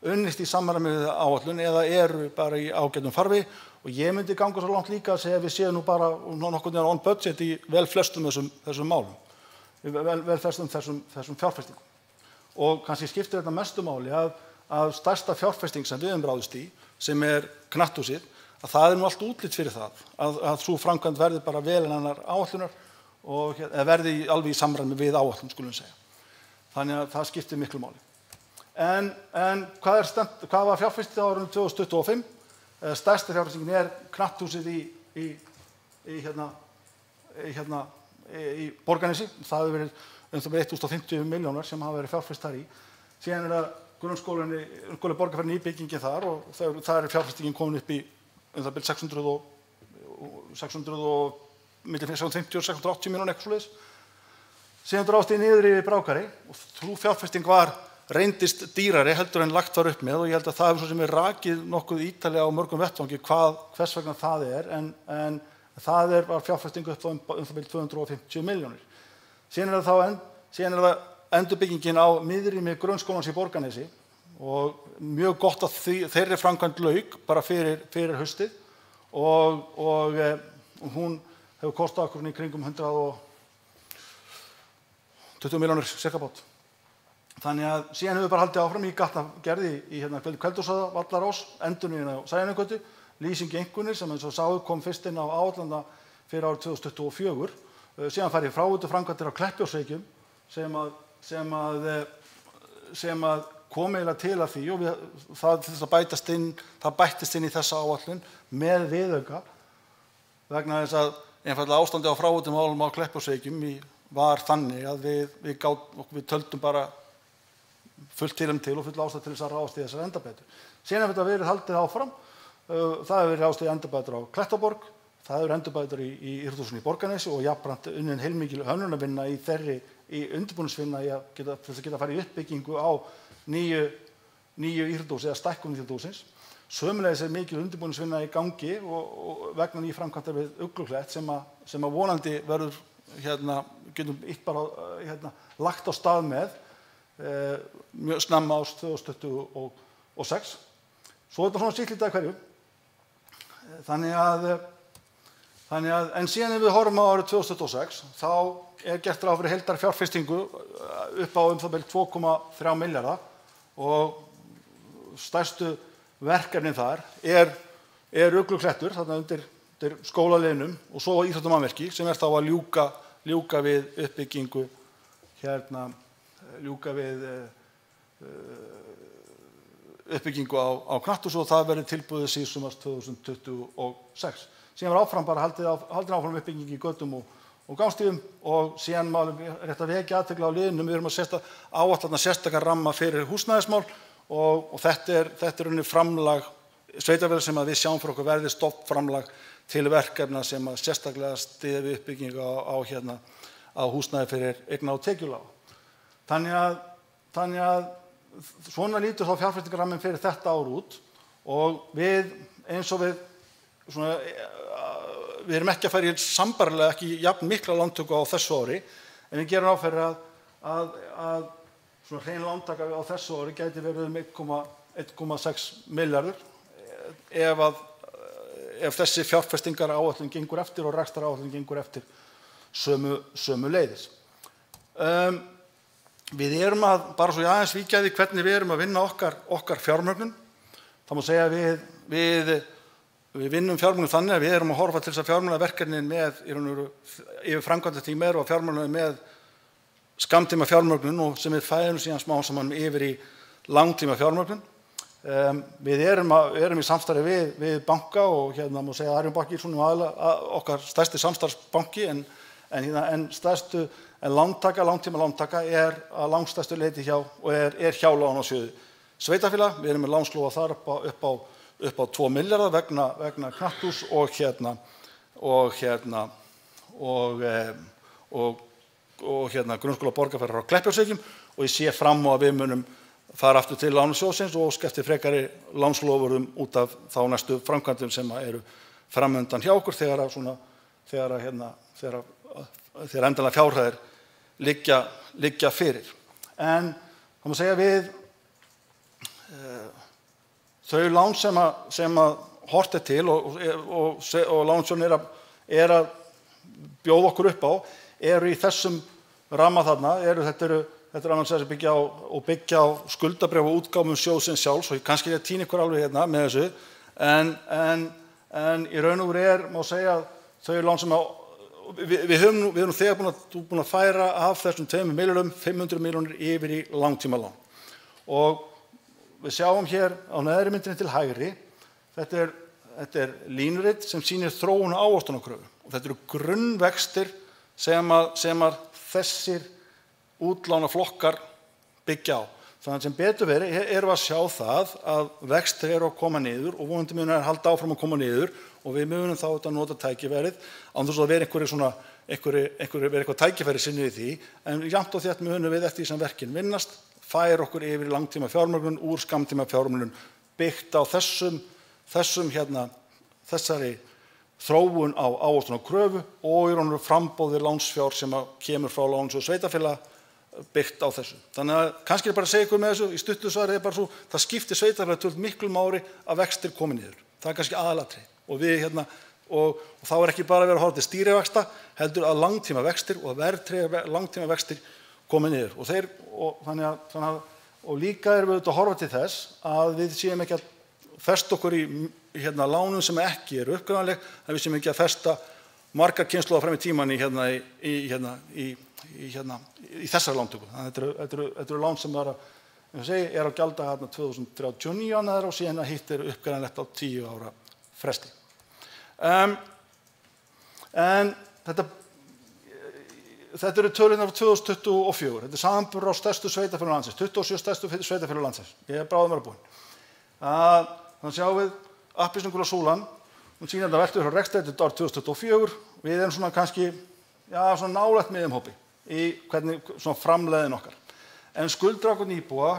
unnist í samræmi við áætlun eða eru bara í ágætum farvegi og ég myndi ganga svo langt líka að segja að við séum nú bara nokkurn veginn on budget í velflestum þessum málum, velflestum þessum fjárfestingum. Og kannski skiptir þetta mestu máli að stærsta fjárfesting sem við höfum ráðist í, sem knatthúsið, að það nú allt útlit fyrir það, að sú framkvæmd verði bara vel innan áætlunar og verði alveg í samræmi við áætlun, skulum segja. Þannig að það skiptir miklu máli. En hvað var fjárfesting á árinu 2025? Stærsta fjárfestingin knatthúsið í Borgarnesi. Það hefur verið 150 milljónar sem hafa verið fjárfest þar í. Síðan það grunnskóli Borgarfirði nýbyggingin þar og það fjárfestingin komin upp í 650 og 680 milljónir eitthvað svoleiðis. Síðan drást ég niður í Brákari og sú fjárfesting reyndist dýrari heldur en lagt var upp með og ég held að það svo sem rakið nokkuð ítarlega á mörgum vettvangi hvers vegna það en það var fjárfesting upp á 250 milljónir. Síðan það endurbyggingin á miðrými grunnskólans í Borgarnesi og mjög gott að þeirri framkvæmd lauk bara fyrir haustið og hún hefur kostað okkur í kringum 120 milljónir cirka bát. Þannig að síðan hefur bara haldið áfram í gatnagerð í Kveldúsvaða, Vallarás, endurnýjun á Sæunnargötu, lýsing einkunnir sem eins og sáu kom fyrst inn á áætlana fyrir árið 2024. Síðan farið fráveituframkvæmdir á Kleppjárnsreykjum sem kom eiginlega til að því og það bættist inn í þessa áætlun með viðauka vegna þess að einfaldlega ástandi á fráveitumálum á Kleppjárnsreykjum var þannig að við töldum bara fullt til og full ástæða til þess að ráðast í þessar endabætur. Síðan hefur þetta verið haldið áfram. Það hefur verið ráðast í endabætur á Klettaborg, það hefur endabætur í íþróttahúsinu í Borgarnesi og jafnframt unnin heilmikil hönnunarvinna í undirbúningsvinna til að geta farið í uppbyggingu á nýju íþróttahúsi eða stækkun íþróttahúsins. Sömuleiðis mikil undirbúningsvinna í gangi og vegna nýframkvæmdar við Ugluklett sem að vonandi verður getum bara lagt á stað með mjög snemma árs 2026. Svo þetta svona sítt lítið að hverju. En síðan ef við horfum á árið 2026, þá gert ráð fyrir heildarfjárfestingu upp á það bil 2,3 milljarða og stærstu verkefnin þar Ugluklettur, þarna undir skólaliðnum og svo íþróttamannvirki sem þá að ljúka við uppbyggingu uppbyggingu á knatthúsi og það verði tilbúið síðsumars 2026. Síðan var áfram bara haldið áfram uppbygging í götum og gangstígum og síðan málum rétt að vekja athygli á liðnum. Við erum að áætla sérstakan ramma fyrir húsnæðismál og þetta er unni framlag sveitarfélaga sem við sjáum fyrir okkur verði stofnframlag til verkefna sem sérstaklega styðja við uppbyggingu á húsnæði fyrir eigna- og tekjulága. Þannig að svona lítur þá fjárfestingarramminn fyrir þetta ár út og við erum ekki að fara í sambærilega ekki jafn mikla lántöku á þessu ári en við gerum ráð fyrir að svona hrein lántaka á þessu ári gæti verið 1,6 milljarður ef þessi fjárfestingaráætlun gengur eftir og rekstraráætlun gengur eftir sömu leiðis. Við erum bara svo aðeins víkja því hvernig við erum að vinna okkar fjármögnun. Það má segja að við vinnum fjármögnun þannig að við erum að horfa til þess að fjármögna verkefnin yfir framkvæmdatíma og fjármögnuð með skammtíma fjármögnun og sem við færum síðan smá saman yfir í langtíma fjármögnun. Við erum í samstarfi við banka og má segja að Arion banki okkar stærsti samstarfsbanki en langtíma lántaka að langstærstu leyti hjá og hjá lánasjóði sveitarfélaga. Við erum með lánslóða þar upp á 2 milljarða vegna knatthús og grunnskóla Borgarfjarðar á Kleppjárnsreykjum og ég sé fram á að við munum fara aftur til lánasjóðsins og óska eftir frekari lánsloforðum út af þá næstu framkvæmdum sem eru framundan hjá okkur þegar endanlega fjárhæðir liggja fyrir. En það má segja við þau lán sem horft til og lánasjóðurinn að bjóða okkur upp á eru í þessum ramma þarna. Þetta annars að byggja á skuldabréfaútgáfum sjóðsins sjálfs og kannski ég týni ykkur alveg með þessu en í raun og veru má segja þau lán sem við erum þegar búin að færa af þessum 2 milljörðum 500 milljónir yfir í langtímalán og við sjáum hér á neðri myndinni til hægri þetta línurit sem sýnir þróun á ávöxtunarkröfu og þetta eru grunnvextir sem þessir útlánaflokkar byggja á. Þannig að sem betur verið erum við að sjá það að vextir eru að koma niður og vonandi munu halda áfram að koma niður og við munum þá að nota tækifærið án þess að vera eitthvað tækifæri sinni við því en jafnt og þétt munum við eftir því sem verkin vinnast færa okkur yfir í langtíma fjármögnun úr skammtíma fjármögnun byggt á þessari þróun á ávöxtunarkröfu og í raun og frambóði lánsfjár sem kemur frá lánasjóði sveitarfélaga byggt á þessu. Þannig að kannski bara að segja ykkur með þessu í stuttu svari bara svo það skiptir sveitarfélaga töluvert miklu máli að vextir komi niður. Það er kannski aðalatriði og við og þá ekki bara verið að horfa til stýrivaxta heldur að langtíma vextir og verðtryggðir langtíma vextir komi niður og líka erum við að horfa til þess að við séum ekki að festa okkur í lánum sem ekki eru uppgræðanleg en við séum ekki að festa margar kynslóðar fram í tímann í þessari lántöku. Þetta eru lán sem er að gjalda 2039 og síðan að hitt uppgræðanlegt á 10 ára fresti. En þetta eru tölurnar frá 2024. Þetta samanburður á stærstu sveitarfélögum landsins, 27 stærstu sveitarfélögum landsins. Ég bráðum vera búinn. Þannig sjáum við appelsínugula súlan, hún sýnir þetta veltu frá rekstri til ár 2024. Við erum svona kannski svona nálægt miðjumhópi í hvernig svona framleiðin okkar. En skuldrangur íbúa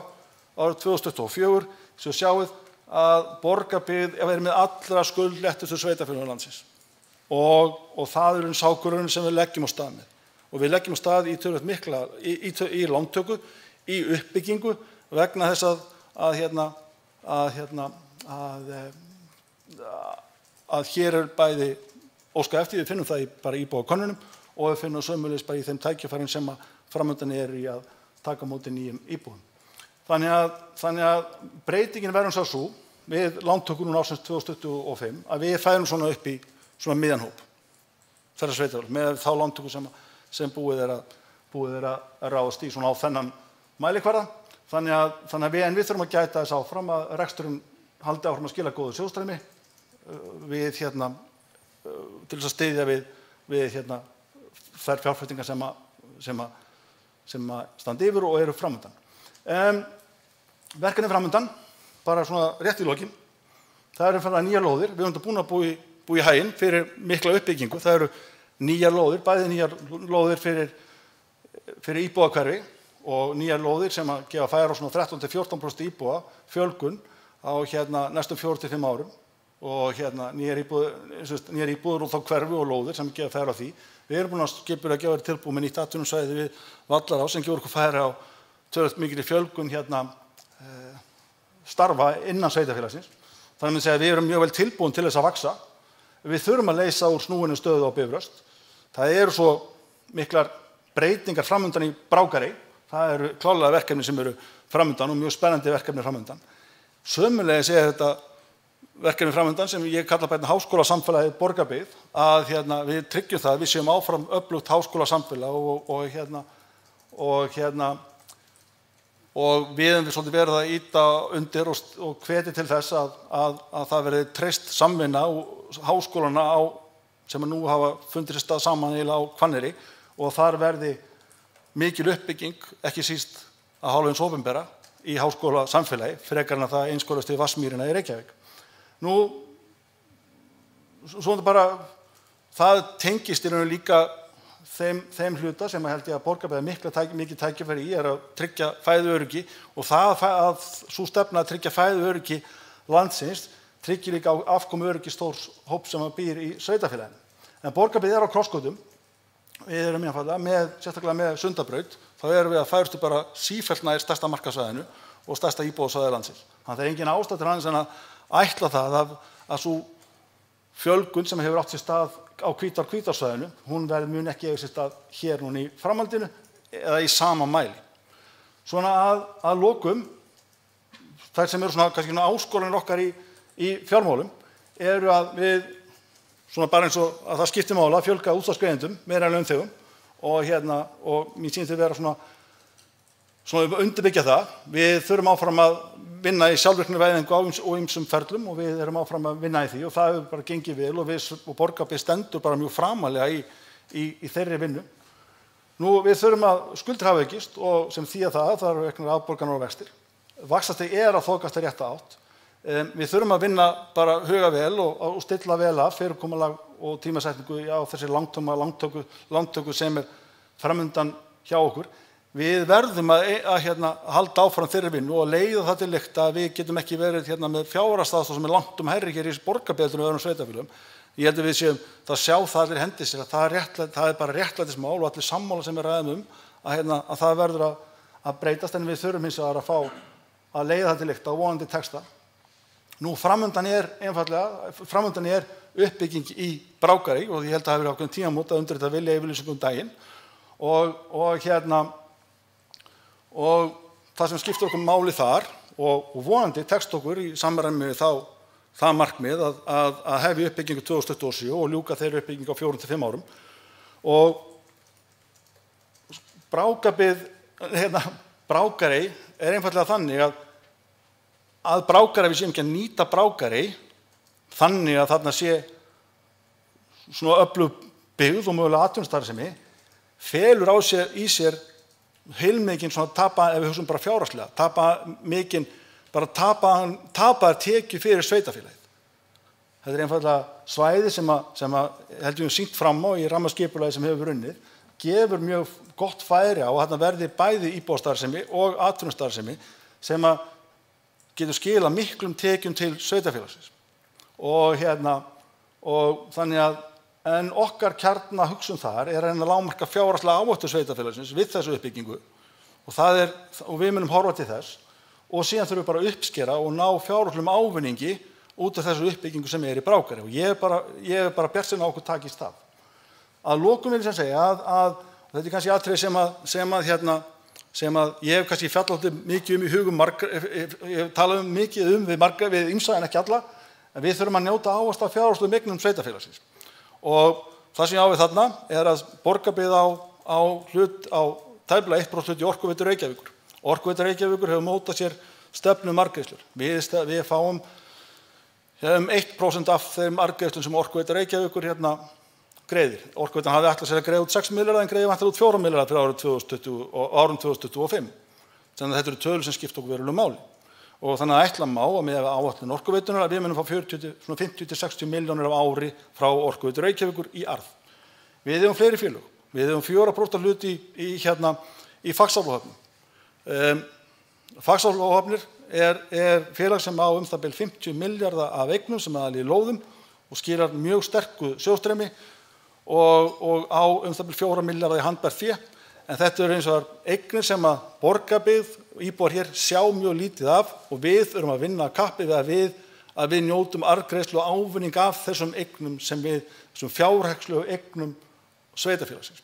árið 2024 sem sjáum að Borgarbyggð er með allra skuldlettustu sveitarfélögum landsins og það eru sá grunn sem við leggjum á stað með og við leggjum á stað í lántöku í uppbyggingu vegna þess að hér bæði óskað eftir, við finnum það bara í íbúakönnunum og við finnum sömuleiðis bara í þeim tækifærum sem framundan í að taka á móti nýjum íbúum. Þannig að breytingin verður svo við lántöku núna ársins 2025 að við færum svona upp í svona miðjanhóp þeirra sveitarfélaga með þá lántöku sem búið er að ráðast í svona á þennan mælikvarða. Þannig að við þurfum að gæta þess áfram að reksturinn haldi áfram að skila góðu sjóðstreymi við til þess að styðja við þær fjárfestingar sem standa yfir og eru framundan. Verkefni framundan, bara svona rétt í lokin, það eru fyrir nýjar lóðir. Við erum búin að búa í haginn fyrir mikla uppbyggingu. Það eru nýjar lóðir, bæði nýjar lóðir fyrir íbúðahverfi og nýjar lóðir sem að gefa færa á svona 13–14% íbúa fjölgun á næstum 4–5 árum og nýjar íbúðir og þá hverfi og lóðir sem gefa færa á því. Við erum búin að skipulega gefa tilbúið með nýtt atvinnusvæði við Vallarás sem gefur okkur færi á töluvert mikilli fjölgun starfa innan sveitarfélagsins. Þannig að við erum mjög vel tilbúin til þess að vaxa. Við þurfum að leysa úr snúinu stöðu á Bifröst. Það eru svo miklar breytingar framundan í Brákarey. Það eru klárlega verkefni sem eru framundan og mjög spennandi verkefni framundan. Sömuleiðis þetta verkefni framundan sem ég kalla bara háskólasamfélagið Borgarbyggð að við tryggjum það að við séum áfram öflugt háskólasamfélag og við höfum svolítið verið að ýta undir og hvetja til þess að það verði treyst samvinna háskólana sem nú hafa fundið sér stað saman á Hvanneyri og þar verði mikil uppbygging, ekki síst af hálfu hins opinbera í háskólasamfélagi, frekar en að það einskólast við Vatnsmýrina í Reykjavík. Svona bara, það tengist í raun líka þeim hluta sem held ég að Borgarbyggð mikið tækifæri í að tryggja fæðuöryggi og það að sú stefna að tryggja fæðuöryggi landsins tryggir líka afkomuöryggi stórs hóps sem býr í sveitarfélaginu. En Borgarbyggð á krossgötum, við erum sérstaklega með Sundabraut, þá erum við að færustu bara sífellt nær stærsta markaðssvæðinu og stærsta íbúðasvæði landsins. Þannig að það engin ástæða til annars en að ætla það að sú fjölgun sem hefur átt sér stað á Hvítársvæðinu, hún mun ekki eiga sér stað hér núna í framhaldinu eða í sama mæli. Svona að lokum, þær sem eru svona kannski áskoranir okkar í fjármálum, eru að við svona bara eins og að það skiptir máli að fjölga útvarpsgreiðendum meira en launþegum og mér sýnist að vera svona undirbyggja það. Við þurfum áfram að vinna í sjálfvirknivæðingu og ýmsum ferlum og við erum áfram að vinna í því og það hefur bara gengið vel og Borgarbyggð stendur bara mjög framarlega í þeirri vinnu. Við þurfum að skuldir hafa aukist og sem þýðir það eru auknar afborganir og vextir. Vaxtastig að þokast í rétta átt. Við þurfum að vinna bara huga vel og stilla vel af fyrirkomulag og tímasetningu á þessi lántöku sem framundan hjá okkur. Við verðum að halda áfram þeirri vinnu og leiða það til lykta að við getum ekki verið með fjárhagsaðstoð sem langt hærri hér í Borgarbyggð en öðrum sveitarfélögum. Ég held að við séum það sjá það allir hendi sér að það bara réttlætismál og allir sammála sem ræðum að það verður að breytast en við þurfum hins vegar að fá að leiða það til lykta og vonandi teksta. Framundan er uppbygging í Brákarey og ég held að það hafi verið ákveðin tímamót að undir þetta vilja yfirlýsingu daginn og það sem skiptir okkur máli þar og vonandi tekst okkur í samræmi við það markmið að hefja uppbyggingu 2027 og ljúka þeirri uppbyggingu á 4–5 árum og Brákarey einfaldlega þannig að Brákarey við séum ekki að nýta Brákarey þannig að þarna sé svona öflug byggð og mögulega atvinnustarfsemi felur í sér heilmikinn svona ef við hugsaum bara fjárhagslega, tapaðar tekjur fyrir sveitarfélagið. Þetta einfaldlega svæði sem heldur við sýnt fram á í rammaskipulagi sem hefur verið unnið, gefur mjög gott færi á að þarna verði bæði íbúðastarfsemi og atvinnustarfsemi sem getur skilað miklum tekjum til sveitarfélagsins. Og þannig en okkar kjarnahugsun þar að reyna að lágmarka fjárhagslega áhættu sveitarfélagsins við þessu uppbyggingu og við munum horfa til þess og síðan þurfum við bara að uppskera og ná fjárhagslegum ávinningi út af þessu uppbyggingu sem í Brákarey og ég er bara bjartsýnn á okkur takist það. Að lokum vil ég segja að þetta kannski atriði sem ég hef kannski fjallað mikið í hugum margra, ég hef talað mikið við ýmsa en ekki alla, en við þurfum að njóta ávaxta af fjárhagslegum eignum sveitarfélagsins. Og það sem ég á við þarna er að Borgarbyggð á hlut á tæplega 1% hlut í Orkuveitu Reykjavíkur. Orkuveita Reykjavíkur hefur mótað sér stefnu margreiðslur. Við fáum 1% af þeim margreiðslum sem Orkuveita Reykjavíkur greiðir. Orkuveitan hafði ætlað sér að greiða út 6 milljarða en greiði væntanlega út 4 milljarða fyrir árið 2025. Þannig að þetta eru tölur sem skipta okkur verulegu máli. Og þannig að ætla má að með áætlun Orkuveitunar að við munum fá 50-60 milljónir á ári frá Orkuveitu Reykjavíkur í arð. Við hefum fleiri félög. Við hefum 4% hlut í Faxaflóhöfn. Faxaflóhöfnir er félag sem á það bil 50 milljarða af eignum sem aðal í lóðum og skilar mjög sterku sjóðstreymi og á það bil 4 milljarða í handbært fé. En þetta eru eins og eignir sem að Borgarbyggð og íbúar hér sjá mjög lítið af og við erum að vinna kappi við að við njótum arðgreiðslu og ávinning af þessum eignum þessum fjárhagslegu eignum sveitarfélagsins.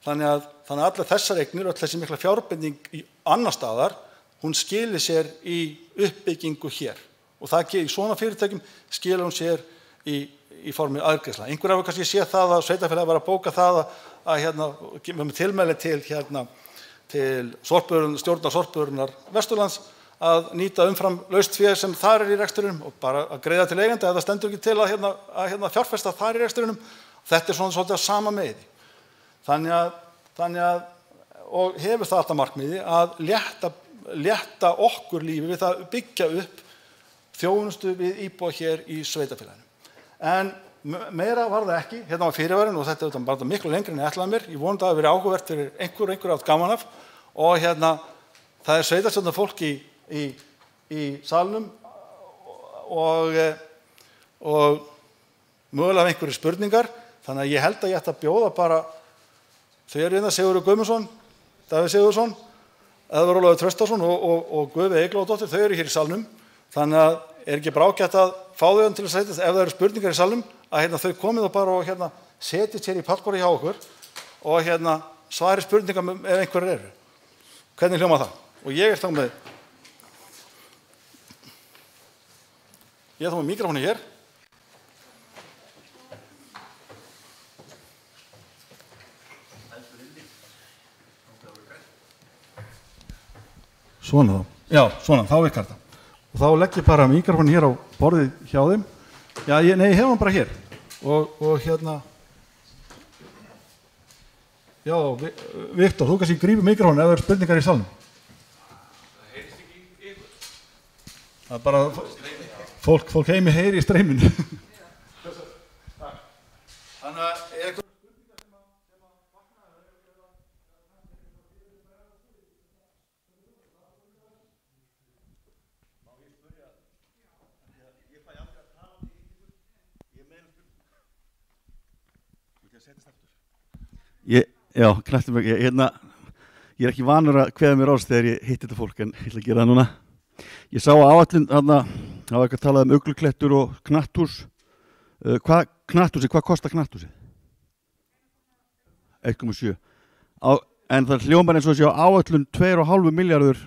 Þannig að allar þessar eignir, öll þessi mikla fjárbinding í annar staðar, hún skilir sér í uppbyggingu hér. Og það í svona fyrirtækjum skilar hún sér í formi arðgreiðslna. Einhver hefur kannski séð það að sveitarfélagið var að bóka það við með tilmæli til stjórnar sorpbörunar Vesturlands að nýta umfram laust fé sem þar í rekstrinum og bara að greiða til eigenda ef það stendur ekki til að fjárfesta þar í rekstrinum. Þetta er svona svolítið að sama með því. Þannig að og hefur það alltaf markmiði að létta okkur lífi við það byggja upp þjónustu við íbúa hér í sveitarfélaginu. En meira var það ekki, var fyrirværin og þetta er bara miklu lengri en ég ætlaði mér. Ég vonandi að það hafi verið áhugavert fyrir einhver átt gaman af og það er sveitarstjórnarfólk í salnum og mögulega einhverju spurningar, þannig að ég held að ég ætti að bjóða bara þau eru Sigurður Guðmundsson, Davíð Sigurðsson, Eðvarð Ólafur Traustason og Guðveig Eyglóadóttir, þau eru hér í salnum, þannig að er ekki brágætt að fá þau til að setja, ef það eru spurningar í salnum, að þau komið og bara og setjast hér í pallborði hjá okkur og svari spurningum ef einhverjar eru. Hvernig hljómar það? Og ég þá með mikrofónu hér. Svona þá. Já, svona, þá virkar það. Og þá legg ég bara mikrofónu hér á borðið hjá þeim. Já, ég hef hann bara hér. Og já, Viktor, þú kannski grípur mikrofónu ef það eru spurningar í salnum. Það heyrist ekki í ykkur. Það er bara, fólk heimi heyri í streyminu. Þannig að er eitthvað spurningar sem að vakna Ég fæ aldrei að tala um því ég meina spurning. Þú ekki að setjast aftur? Já, knættum ekki. Ég er ekki vanur að kveða mér orðs þegar ég hitti þetta fólk en ég ætla að gera það núna. Ég sá á áætlun þarna, það var ekki að tala um ugluklettur og knatthús. Hvað kostar knatthúsið? 1,7. En það hljómar eins og sé á áætlun 2,5 milljarður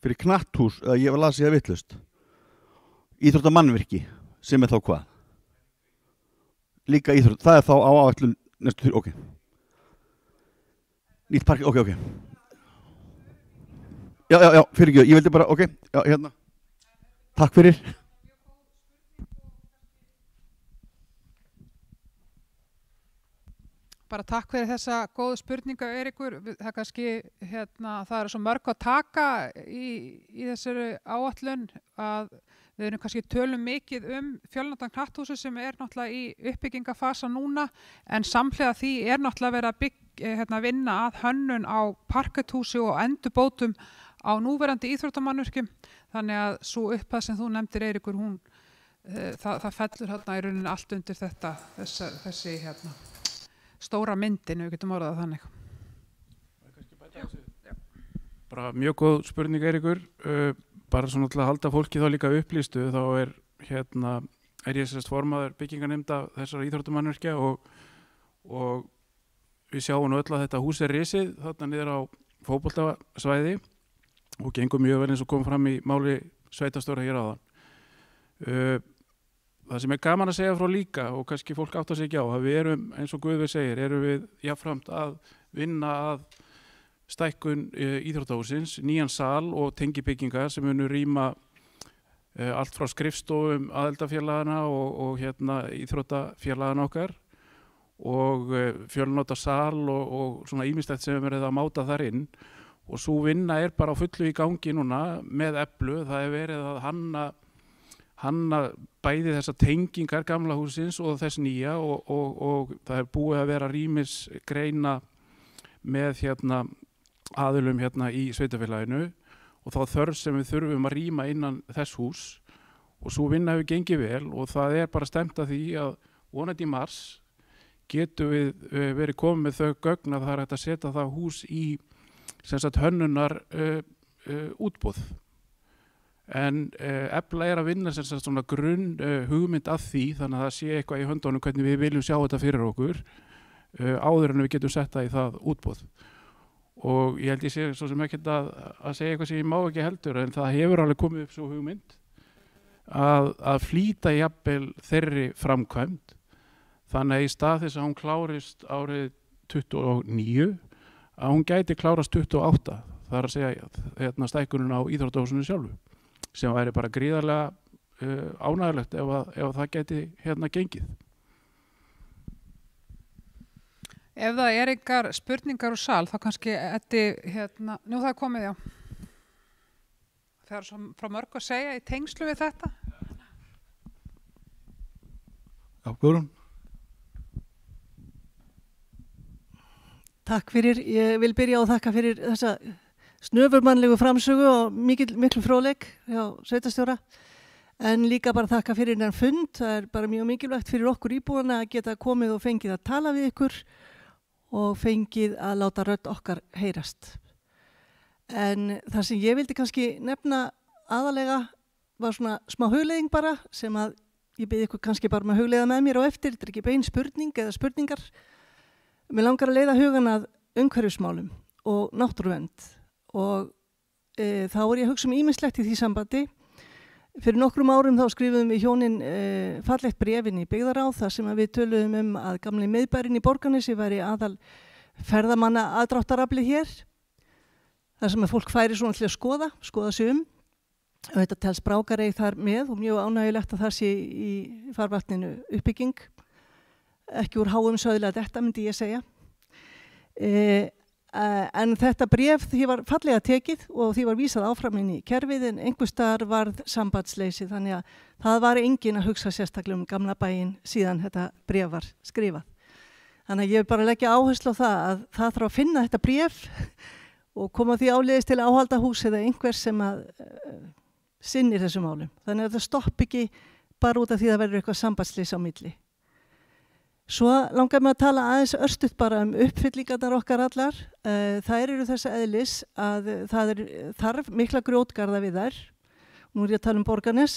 fyrir knatthús, eða ég var lasið að vitlaust. Íþróttamannvirki, sem er þá hvað? Líka íþrótt, það er þá á áætlun næstu, ok. Nýtt park, ok. Já, fyrir ekki, ég vildi bara, ok, já, Takk fyrir. Bara takk fyrir þessa góðu spurninga, Eiríkur. Það kannski, það eru svo mörg að taka í þessari áætlun að við erum kannski tölum mikið fjölnóttan knatthúsi sem er náttúrulega í uppbyggingafasa núna, en samhliða því er náttúrulega verið að vinna að hönnun á parketthúsi og endurbótum á núverandi íþróttamannvirkjum. Þannig að sú upphæð sem þú nefndir, Eiríkur, það fellur í rauninni allt undir þessi stóra myndin, við getum orðað þannig. Bara mjög góð spurning Eiríkur. Bara svona til að halda fólki þá líka upplýstu, þá er ég sérst formaður byggingarnefnda þessara íþróttamannvirkja og við sjáum nú öll að þetta hús er risið þarna niður á fótboltasvæði og gengur mjög vel eins og kom fram í máli sveitarstjóra hér áðan. Það sem er gaman að segja frá líka og kannski fólk áttar sig ekki á, að við erum, eins og Guðveig segir, erum við jafnframt að vinna að stækkun íþróttahússins, nýjan sal og tengibyggingar sem munu rýma allt frá skrifstofum aðildafélagana og íþróttafélagana okkar og fjölnota sal og svona ýmislegt sem við verðum að máta þar inn og svo vinna er bara á fullu í gangi núna með Eflu. Það er verið að hanna bæði þessar tengingar gamla hússins og þess nýja og það er búið að vera rýmisgreina með aðilum í sveitafélaginu og þá þörf sem við þurfum að rýma innan þess hús og svo vinna hefur gengið vel og það er bara stemt að því að vonandi í mars getum við verið komið með þau gögn að það er hægt að setja það hús í hönnunar útboð. En Efla er að vinna svona grunn hugmynd að því, þannig að það sé eitthvað í höndunum hvernig við viljum sjá þetta fyrir okkur áður en við getum sett það í það útboð. Og ég held ég sé svo sem ekkert að segja eitthvað sem ég má ekki heldur, en það hefur alveg komið upp svo hugmynd að flýta jafnvel þeirri framkvæmd, þannig að í stað þess að hún klárist árið 29 að hún gæti klárast 28, það er að segja stækkunin á íþróttahúsinu sjálfu, sem væri bara gríðarlega ánægilegt ef það gæti gengið. Ef það er einhver spurningar úr sal, þá kannski nú það er komið, já. Það er svo frá mörg að segja í tengslu við þetta. Já, Guðrún. Takk fyrir. Ég vil byrja á að þakka fyrir þessa snöfurmannlegu framsögu og miklu fróðleik hjá sveitarstjóra. En líka bara þakka fyrir þennan fund. Það er bara mjög mikilvægt fyrir okkur íbúana að geta komið og fengið að tala við ykkur og fengið að láta rödd okkar heyrast. En það sem ég vildi kannski nefna aðalega var svona smá hugleiðing bara sem að ég bið ykkur kannski bara að hugleiða með mér á eftir. Þetta er ekki bein spurning eða spurningar. Mér langar að leiða hugan að umhverfismálum og náttúruvernd og þá er ég að hugsa ýmislegt í því sambandi. Fyrir nokkrum árum þá skrifuðum við hjónin fallegt bréfin í byggðaráð þar sem við töluðum að gamli miðbærinn í Borgarnesi væri aðal ferðamanna aðdráttarafli hér. Þar sem fólk færi svona til að skoða sig og þetta telst Brákarey þar með og mjög ánægjulegt að það sé í farvatninu uppbygging. Ekki úr háum söðlega þetta myndi ég segja. En þetta bréf því var fallega tekið og því var vísað áfram inn í kerfið en einhvers staðar varð sambandsleysi þannig að það var enginn að hugsa sérstaklega um gamla bæinn síðan þetta bréf var skrifað. Þannig að ég vil bara leggja áherslu á það að það þarf að finna þetta bréf og koma því áleiðis til áhaldahús eða einhver sem að sinnir þessum málum. Þannig að það stopp ekki bara út af því að það verður eitthvað sambandsleysi á milli. Svo langar mig að tala aðeins örstutt bara uppfyllingarnar okkar allar. Þær eru þess eðlis að það þarf mikla grjótgarða við þær. Nú er ég að tala Borgarnes.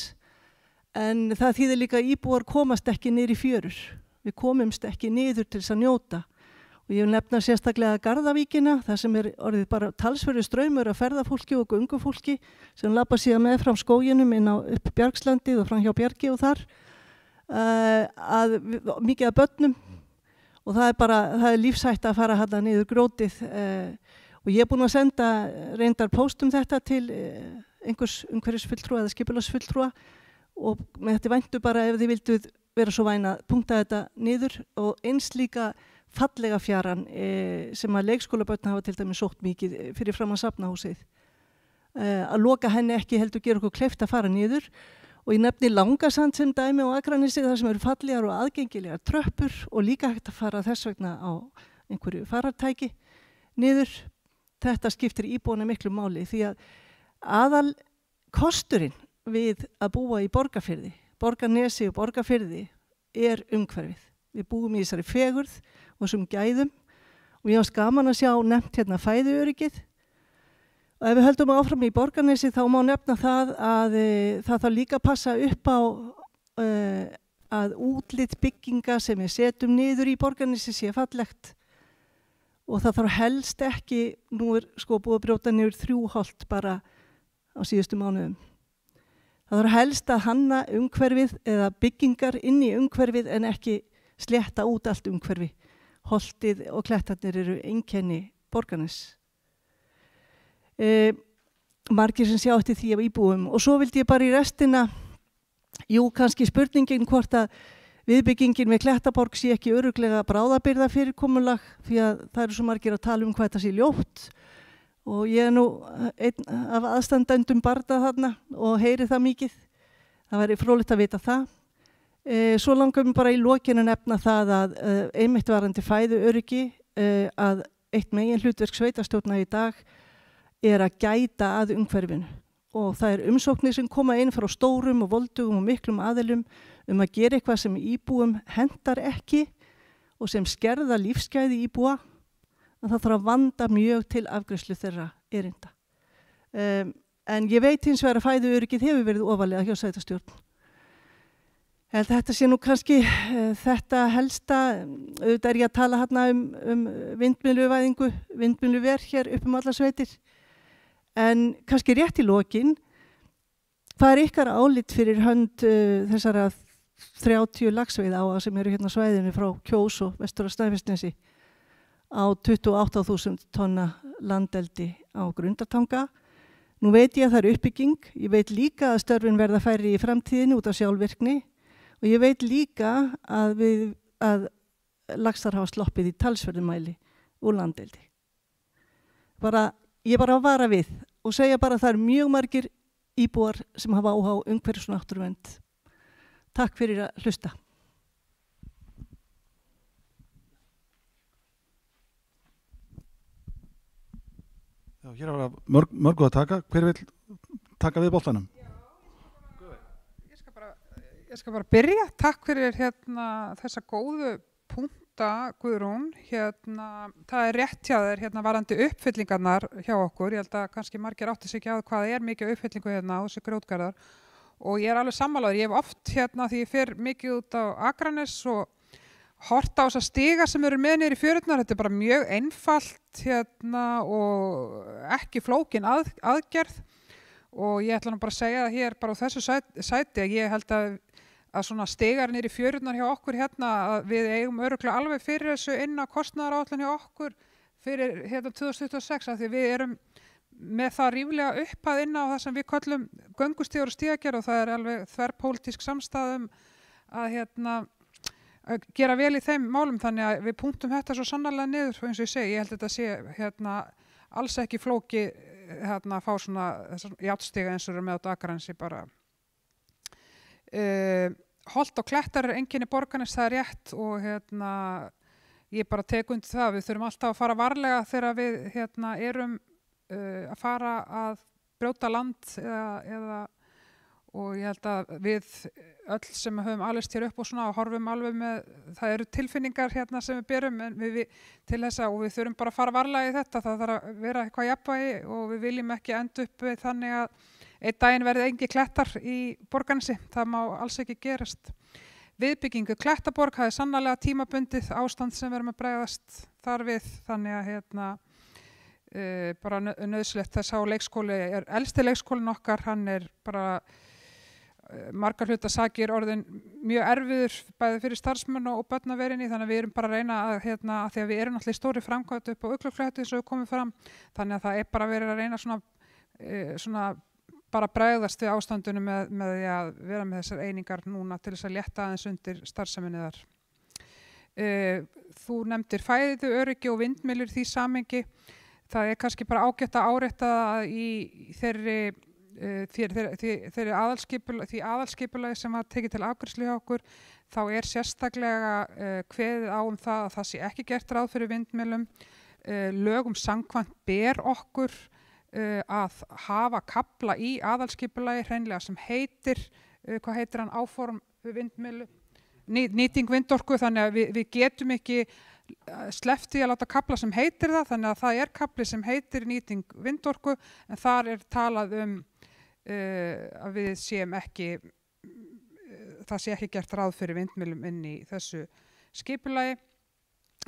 En það þýðir líka að íbúar komast ekki niður í fjörur. Við komumst ekki niður til þess að njóta. Og ég vil nefna sérstaklega Garðavíkina, það sem er orðið bara talsverður straumur af ferðafólki og göngufólki sem labba síðan með fram skóginum inn á upp Bjargslandið og fram hjá Bjargi og þar. Mikið af börnum og það er lífshætt að fara hérna niður grótið og ég er búin að senda reyndar póst þetta til einhvers umhverfisfulltrúa eða skipulagsfulltrúa og með þetta væntu bara ef þið vildu vera svo væn að punkta þetta niður og eins líka fallega fjaran sem að leikskólabörn hafa til dæmis sótt mikið fyrir fram að safnahúsið að loka henni ekki heldur gera okkur kleift að fara niður. Og ég nefni Langasand sem dæmi á Akranesi þar sem eru fallegar og aðgengilegar tröppur og líka hægt að fara þess vegna á einhverju farartæki niður. Þetta skiptir íbúana miklu máli því að aðal kosturinn við að búa í Borgarfirði, Borgarnesi og Borgarfirði er umhverfið. Við búum í þessari fegurð og þessum gæðum og ég ást gaman að sjá nefnt hérna fæðuöryggið Og ef við höldum áfram í Borgarnesi þá má nefna það að það þarf líka að passa upp á að útlit bygginga sem við setjum niður í Borgarnesi sé fallegt. Og það þarf helst ekki, nú sko búið að brjóta niður 3 holt bara á síðustu mánuðum. Það þarf helst að hanna umhverfið eða byggingar inn í umhverfið en ekki slétta út allt umhverfi. Holtið og klettarnir eru einkenni Borgarnes. Margir sem sjá eftir því af íbúum. Og svo vildi ég bara í restina, kannski spurningin hvort að viðbyggingin við Klettaborg sé ekki örugglega bráðabirgða fyrirkomulag því að það eru svo margir að tala hvað þetta sé ljótt og ég nú einn af aðstandendum barða þarna og heyri það mikið. Það væri fróðlegt að vita það. Svo langar mér bara í lokinu að nefna það að einmitt varandi fæðuöryggi að eitt megin hlutverk sveitarstjórna í dag að gæta að umhverfinu og það umsóknir sem koma inn frá stórum og voldugum og miklum aðilum að gera eitthvað sem íbúum hentar ekki og sem skerða lífsgæði íbúa að það þarf að vanda mjög til afgreiðslu þeirra erinda. En ég veit hins vegar að fæðuöryggið hefur verið ofarlega hjá sveitarstjórn. Þetta sé nú kannski þetta helsta, auðvitað ég að tala hérna vindmylluvæðingu, vindmylluver hér upp allar sveitir. En kannski rétt í lokin, hvað ykkar álit fyrir hönd þessara 30 laxveiða á sem eru hérna svæðinu frá Kjós og vestur á Snæfellsnesi á 28.000 tonna landeldi á Grundartanga. Nú veit ég að það uppbygging, ég veit líka að störfin verða færri í framtíðinu út af sjálfvirkni og ég veit líka að laxar hafa sloppið í talsverðumæli úr landeldi. Ég bara að vara við og segja bara að það mjög margir íbúar sem hafa áhuga á umhverfis- og náttúruvernd. Takk fyrir að hlusta. Já, hér var mörgu að taka. Hver vil taka við boltanum? Ég skal bara byrja. Takk fyrir þessa góðu punkta, Guðrún. Það rétt hjá þér varandi uppfyllingarnar hjá okkur. Ég held að kannski margir átti sig ekki á hvað mikið uppfyllingu á þessu grjótgarðar. Og ég alveg sammálaður. Ég hef oft því ég fer mikið út á Akranes og horta á þessa stiga sem eru með niður í fjörurnar. Þetta bara mjög einfalt og ekki flókin aðgerð. Og ég ætla nú bara að segja það hér bara á þessu sæti að ég held að svona stigar niður í fjörurnar hjá okkur að við eigum örugglega alveg fyrir þessu inn á kostnaðaráætlun hjá okkur fyrir 2026 af því við erum með það ríflega upphæð inn á það sem við köllum göngustígar og stígagerð og það alveg þverpólitísk samstaða að gera vel í þeim málum þannig að við punktum þetta svo sannarlega niður eins og ég segi, ég held að þetta sé alls ekki flóki að fá svona játstiga eins og eru með á Akranesi bara Holt og klettar einkenni Borgarnes, það rétt og ég bara tek undir það, við þurfum alltaf að fara varlega þegar við erum að fara að brjóta land og ég held að við öll sem höfum alist hér upp og svona og horfum alveg með, það eru tilfinningar sem við berum til þessa og við þurfum bara að fara varlega í þetta, það þarf að vera eitthvað jafnvægi og við viljum ekki enda upp við þannig að einn daginn verði engi klettar í Borgarnesi, það má alls ekki gerast. Viðbyggingu Klettaborg það sannarlega tímabundið ástand sem við erum að bregðast þar við, þannig að bara nauðsynlegt þess að leikskóli elsti leikskólinn okkar, hann bara margar hluta sakir orðin mjög erfiður bæði fyrir starfsmenn og börnaverinni, þannig að við erum bara að reyna að því að við erum náttúrulega í stóri framkvæmd upp á Uglukletti eins og við komum fram, þannig að það bara verið að reyna svona bara bregðast við ástandunum með því að vera með þessar einingar núna til þess að létta aðeins undir starfseminni þar. Þú nefndir fæðuöryggi og vindmyllur því samhengi. Það kannski bara ágætt að árétta í þeirri aðalskipulagi sem var tekið til afgreiðslu hjá okkur, þá sérstaklega kveðið á það að það sé ekki gert ráð fyrir vindmyllum. Lögum samkvæmt ber okkur að hafa kafla í aðalskipulagi hreinlega sem heitir, hvað heitir hann, áform vindmyllu, nýting vindorku, þannig að við getum ekki sleppti að láta kafla sem heitir það, þannig að það kafli sem heitir nýting vindorku, en þar talað að við séum ekki, það sé ekki gert ráð fyrir vindmyllum inn í þessu skipulagi,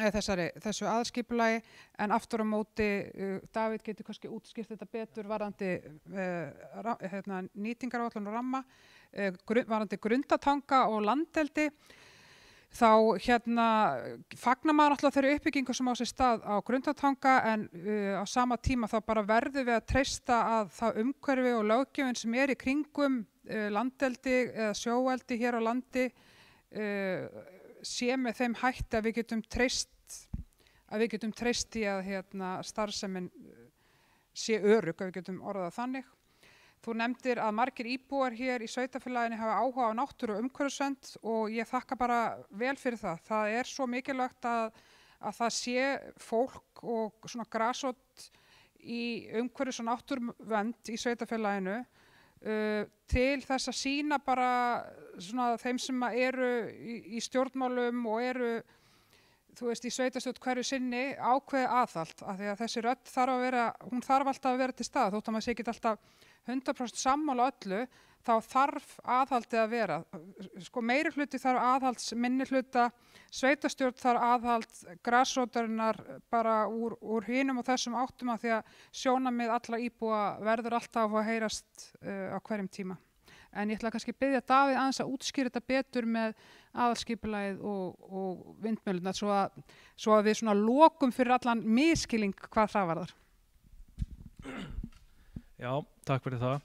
þessu aðskipulagi, en aftur á móti, Davíð getur kannski útskýrt þetta betur varðandi nýtingaráætlun og ramma, varðandi Grundartanga og landeldi, þá fagnar maður alltaf þeirri uppbyggingu sem á sér stað á Grundartanga, en á sama tíma þá bara verðum við að treysta að það umhverfi og löggjöfin sem í kringum landeldi eða sjóeldi hér á landi sé með þeim hætti að við getum treyst í að starfsemin sé örugg, að við getum orðað þannig. Þú nefndir að margir íbúar hér í sveitarfélaginu hafa áhuga á náttúru og umhverfisvernd og ég þakka bara vel fyrir það. Það svo mikilvægt að það sé fólk og svona grasrót í umhverfis- og náttúruvernd í sveitarfélaginu til þess að sýna bara svona þeim sem eru í stjórnmálum og þú veist, í sveitarstjórn hverju sinni ákveðið aðhald, af því að þessi rödd hún þarf alltaf að vera til stað, þótt að maður sé ekki alltaf 100% sammála öllu, þá þarf aðhaldið að vera. Sko meiri hluti þarf aðhalds, minni hluta, sveitarstjórn þarf aðhald, grasrótarinnar bara úr hinum og þessum áttum, af því að sjónarmið allra íbúa verður alltaf að heyrast á hverjum tíma. En ég ætla kannski að biðja Davíð aðeins að útskýra þetta betur með aðalskipulagið og vindmyllurnar, svo að við svona lokum fyrir allan misskilning hvað það varðar. Já, takk fyrir það.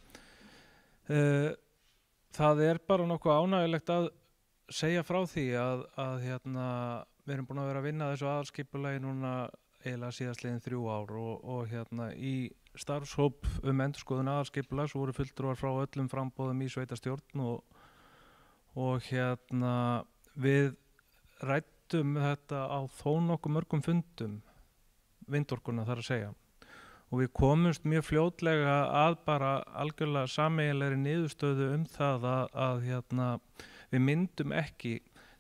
Það bara nokkuð ánægjulegt að segja frá því að við erum búin að vera að vinna þessu aðalskipulagi núna eiginlega síðastliðin 3 ár og í starfshóp endurskoðun aðalskipulags voru fulltrúar frá öllum framboðum í sveitarstjórn og við ræddum þetta á þó nokkuð mörgum fundum, vindorkuna þar að segja. Og við komumst mjög fljótlega að bara algjörlega sameiginlegri niðurstöðu það að við myndum ekki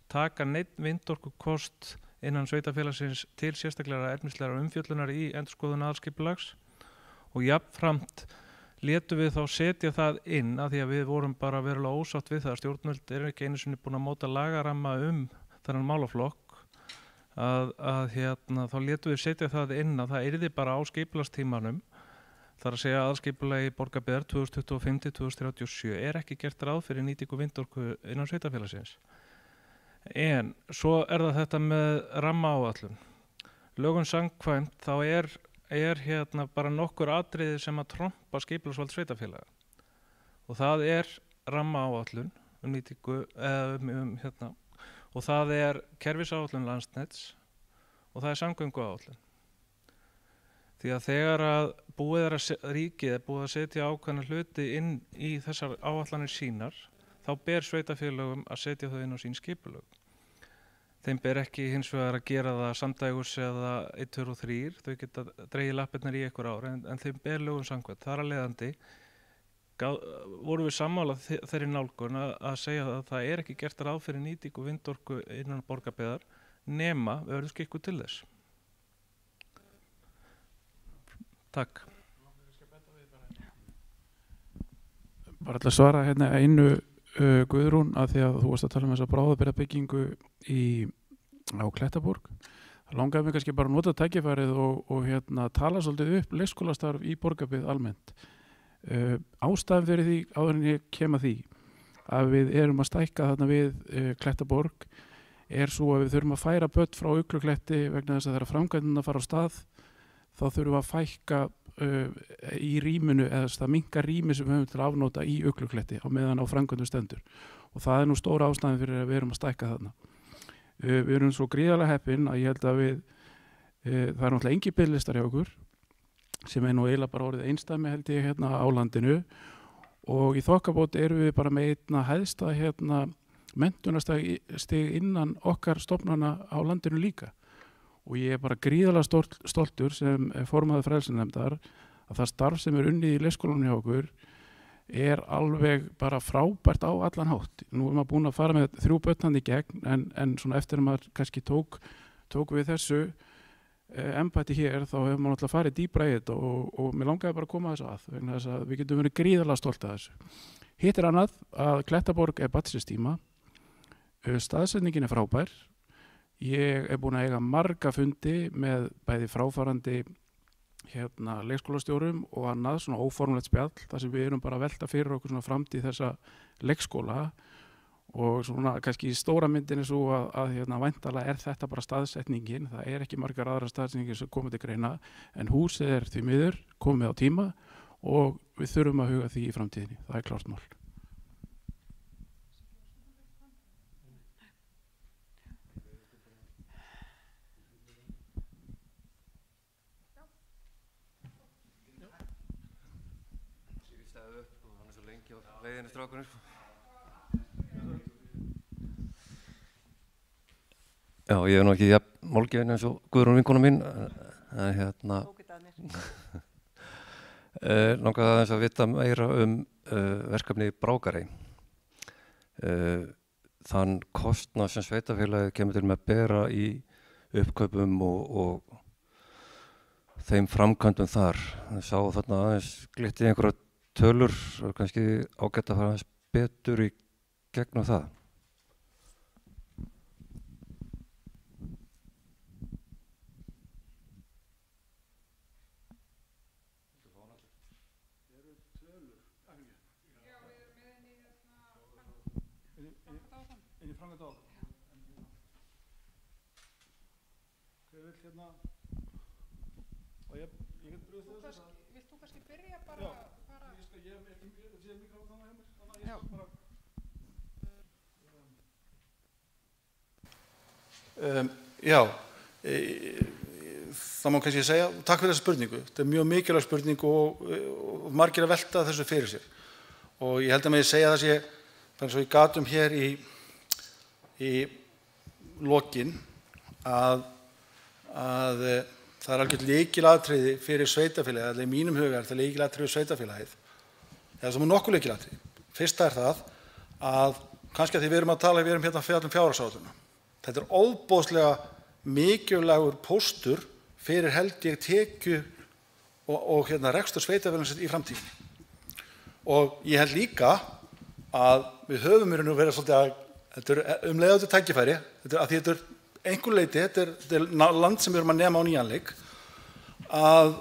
taka neinn vindorkukost innan sveitarfélagsins til sérstaklega efnislegar umfjöllunar í endurskoðun aðalskipulags og jafnframt létum við þá setja það inn af því að við vorum bara verulega ósátt við það. Stjórnvöld ekki einu sinni búin að móta lagaramma þennan málaflokk. Þá létum við setja það inn að það yrði bara á skipulagstímanum, þar að segja aðalskipulagi Borgarbyggðar 2025-2037 ekki gert ráð fyrir nýtingu vindorku innan sveitarfélagsins. En svo það þetta með rammaáætlun. Lögum samkvæmt þá bara nokkur atriði sem að trompa skipulagsvald sveitarfélaga. Og það rammaáætlun nýtingu og það kerfisáætlun Landsnets og það samgönguáætlun. Því að þegar að ríkið búið að setja ákveðna hluti inn í þessar áætlanir sínar, þá ber sveitarfélögum að setja þau inn á sín skipulög. Þeim ber ekki hins vegar að gera það samdægurs eða 1, 2 og 3, þau geta dregið lappirnar í einhver ár, en þeim ber lögum samkvæmt. Þar að leiðandi vorum við sammála þeirri nálgun að segja að það ekki gert ráð fyrir nýtingu vindorku innan Borgarbyggðar nema við verðum skikkuð til þess. Takk. Bara ætla að svara einu Guðrún að því að þú varst að tala þessa bráðabirgðabyggingu á Klettaborg. Það langaði mig kannski bara að nota tækifærið og tala svolítið upp leikskólastarf í Borgarbyggð almennt. Ástæðan fyrir því, áður en ég kem að því, að við erum að stækka þarna við Klettaborg svo að við þurfum að færa börn frá Uglukletti vegna þess að þegar framkvæmdina fara á stað þá þurfum við að fækka í rýminu eða það minnka rými sem við höfum til að afnóta í Uglukletti á meðan á framkvæmdum stendur og það nú stóra ástæðan fyrir að við erum að stækka þarna. Við erum svo gríðarlega heppin að ég held að það náttúrulega engin biðlistar hjá okkur sem nú eiginlega bara orðið einstæmi held ég á landinu og í Þokkabót erum við bara með einna hæðsta menntunarstig innan okkar stofnana á landinu líka og ég bara gríðarlega stoltur sem formaður frelsisnefndar að það starf sem unnið í leikskólanum hjá okkur alveg bara frábært á allan hátt. Nú maður búin að fara með 3 börn í gegn en svona eftir að maður kannski tók tók við þessu embætti hér, þá hefur maður náttúrulega farið dýpra í þetta og mér langaði bara að koma þessu að, vegna þess að við getum verið gríðarlega stolt af þessu. Hitt annað að Klettaborg barn síns tíma, staðsetningin frábær. Ég búinn að eiga marga fundi með bæði fráfarandi leikskólastjórum og annað, svona óformlegt spjall, þar sem við erum bara að velta fyrir okkur svona framtíð þessa leikskóla. Og svona kannski stóra myndin svo að væntanlega þetta bara staðsetningin, það ekki margar aðrar staðsetningir sem komið til greina, en húsið því miður komið á tíma og við þurfum að huga því í framtíðinni, það klárt mál. Ég stæði upp og hann svo lengi á leiðinni strákunir. Já, ég nú ekki málgefin eins og Guðrún vinkona mín, en langaði aðeins að vita meira verkefni Brákarey. Þann kostnað sem sveitarfélagið kemur til með að bera í uppkaupum og þeim framkvæmdum þar. Ég sá þarna aðeins glitti einhverja tölur og kannski ágætt að fara aðeins betur í gegnum það. Vilt þú kannski byrja bara? Já, það má kannski segja, takk fyrir þessa spurningu. Þetta mjög mikilvæg spurning og margir að velta þessu fyrir sér. Og ég held að ég segja það sé, bara eins og ég gat hér í lokin, að það algjört lykilatriði fyrir sveitarfélagið, eða í mínum huga það lykilatriði fyrir sveitarfélagið. Eða sem nokkuð lykilatriði. Fyrsta það að kannski að því við erum að tala, við erum hérna að fjalla fjárhagsáætlunina. Þetta ofboðslega mikilvægur póstur fyrir held ég tekju og rekstur sveitarfélagsins í framtíðinni. Og ég held líka að við höfum í raun og verið svolítið að þetta leiðandi tækifæri, að því þetta einhver leyti, þetta land sem við erum að nema á nýjanleik, að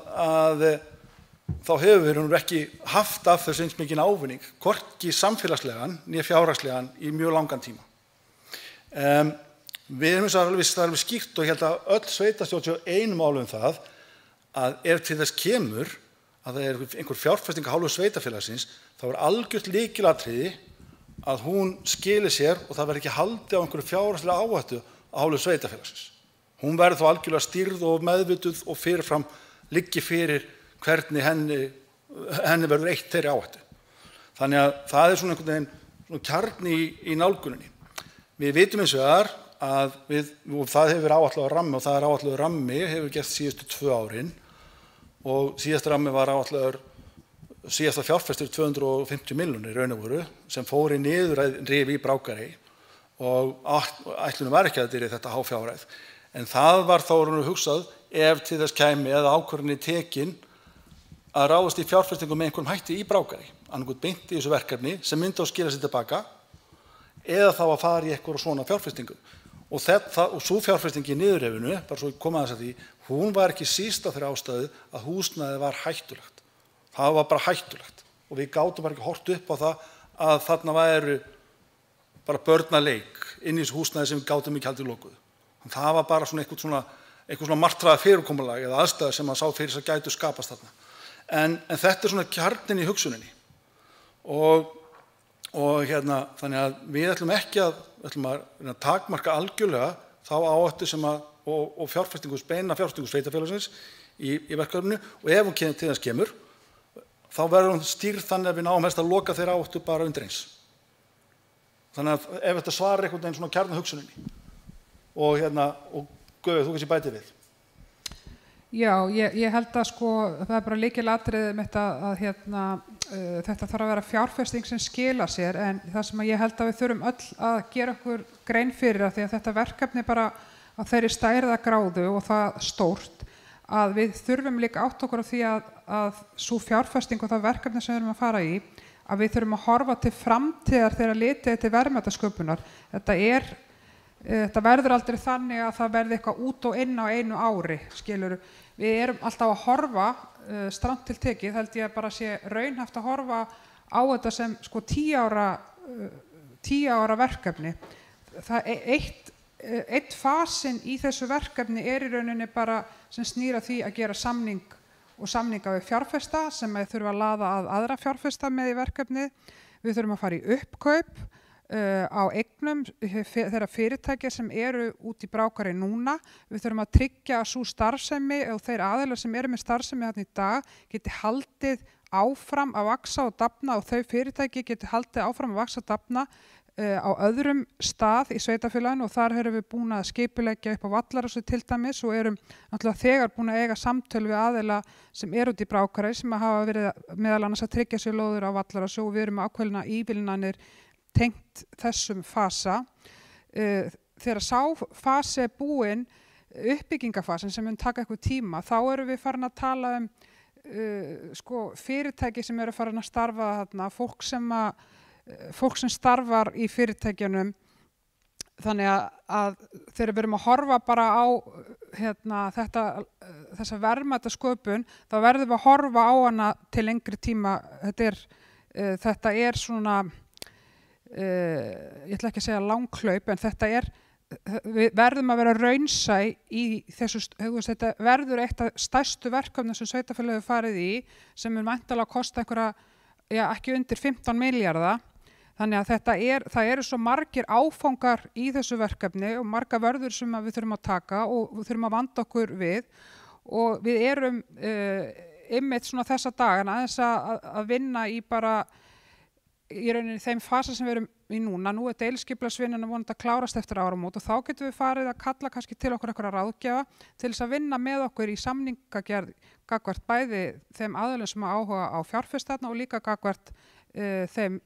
þá hefur við nú ekki haft af þessu eins mikinn ávinning, hvorki samfélagslegan né fjárhagslegan í mjög langan tíma. Við erum það alveg skýrt og ég held að öll sveitarstjórn séu einum máli það að ef til þess kemur að það einhver fjárfesting af hálfu sveitarfélagsins, þá algjört lykilatriði að hún skili sér og það verði ekki haldið á einhverju fjárhagslega áhættu af hálfu sveitarfélagsins. Hún verður þá algjörlega stýrð og meðvituð og fyrirfram liggi fyrir hvernig henni verður eitt þeirri áhættu. Þannig að það svona einhvern veginn svona kjarni í nálguninni. Við vitum eins vegar að það hefur verið áætlaður rammi og það áætlaður rammi hefur gert síðustu 2 árin og síðasta rammi var áætlaður síðasta fjárfestur 250 milljónir í raun og veru sem fór í niðurrif í Brákarey og ætlunum var ekki að þetta þetta háfjárhæð. En það var þá hugsað ef til þess kæmi eða ákvörðunni tekin að ráðast í fjárfestingum með einhverjum hætti í Brákarey, annað beint í þessu verkefni sem myndi á skila sér tilbaka eða þá að fara í eitthvað svona fjárfestingu. Og svo fjárfesting í niðurrifinu, bara svo koma þess að því, hún var ekki síst af þeirri ástæðu að húsnæði var hættulegt. Það var bara hættulegt og við gátum bara ekki hort upp á það að þarna væru bara börnaleik inn í þessu húsnæði sem við gátum ekki haldið lokuð. Það var bara svona eitthvað svona martraða fyrirkomulag eða aðstæður sem maður sá fyrir þess að gætu skapast þarna. En þetta svona kjarninn í hugsuninni. Og þannig að við ætlum ekki að takmarka algjörlega þá áhættu sem og fjárfestingu, beina fjárfestingu sveitarfélagsins í verkefninu og ef hún til þess kemur, þá verður hún stýrð þannig að við náum helst að loka þeirra áhættu bara undir eins. Þannig að ef þetta svarar einhvern veginn svona kjarni hugsuninni og Guð, þú kannski bæti við. Já, ég held að það bara lykilatriði með þetta þarf að vera fjárfesting sem skila sér en það sem ég held að við þurfum öll að gera okkur grein fyrir því að þetta verkefni bara að þeirri stærðargráðu og það stórt að við þurfum líka átt okkur á því að sú fjárfesting og það verkefni sem við erum að fara í, að við þurfum að horfa til framtíðar þegar litið til verðmætasköpunar. Þetta verður aldrei þannig að það verði eitthvað út og inn á einu ári, skilurðu. Við erum alltaf að horfa strangt til tekið, held ég að bara sé raunhæft að horfa á þetta sem sko 10 ára verkefni. Það eitt fasin í þessu verkefni í rauninni bara sem snýr að því að gera samninga við fjárfesta sem við þurfum að laða að aðra fjárfesta með í verkefni. Við þurfum að fara í uppkaup á eignum þeirra fyrirtækja sem eru út í Brákarey núna. Við þurfum að tryggja að sú starfsemi og þeir aðilar sem eru með starfsemi þarna í dag geti haldið áfram að vaxa og dafna og þau fyrirtæki geti haldið áfram að vaxa og dafna á öðrum stað í sveitarfélaginu og þar erum við búin að skipuleggja upp á Vallarási til dæmis og erum náttúrulega þegar búin að eiga samtöl við aðila sem eru út í Brákarey sem hafa verið meðal annars að tryggja sér lóður á Vallarási og við erum með ákveðna ívilnanir tengt þessum fasa. Þegar sá fasi er búinn, uppbyggingafasin sem mun taka eitthvað tíma, þá erum við farin að tala fyrirtæki sem eru farin að starfa þarna, fólk sem starfar í fyrirtækjunum, þannig að þegar við erum að horfa bara á þessa verðmætasköpun, þá verðum við að horfa á hana til lengri tíma. Þetta er svona, ég ætla ekki að segja langhlaup, en við verðum að vera raunsæ í þessu, þetta verður eitt af stærstu verkefnum sem sveitarfélagið hefur farið í, sem mun væntanlega að kosta ekki undir 15 milljarða. Þannig að það eru svo margir áfangar í þessu verkefni og marga vörður sem við þurfum að taka og við þurfum að vanda okkur við og við erum einmitt svona þessa dagana aðeins að vinna í bara í rauninni þeim fasa sem við erum í núna. Nú er deiliskipulagsvinnan vonandi að klárast eftir áramót og þá getum við farið að kalla kannski til okkur einhverja ráðgjafa til þess að vinna með okkur í samningagerð gagnvart bæði þeim aðilum sem áhuga á fjárfestarna og líka gagnvart þeim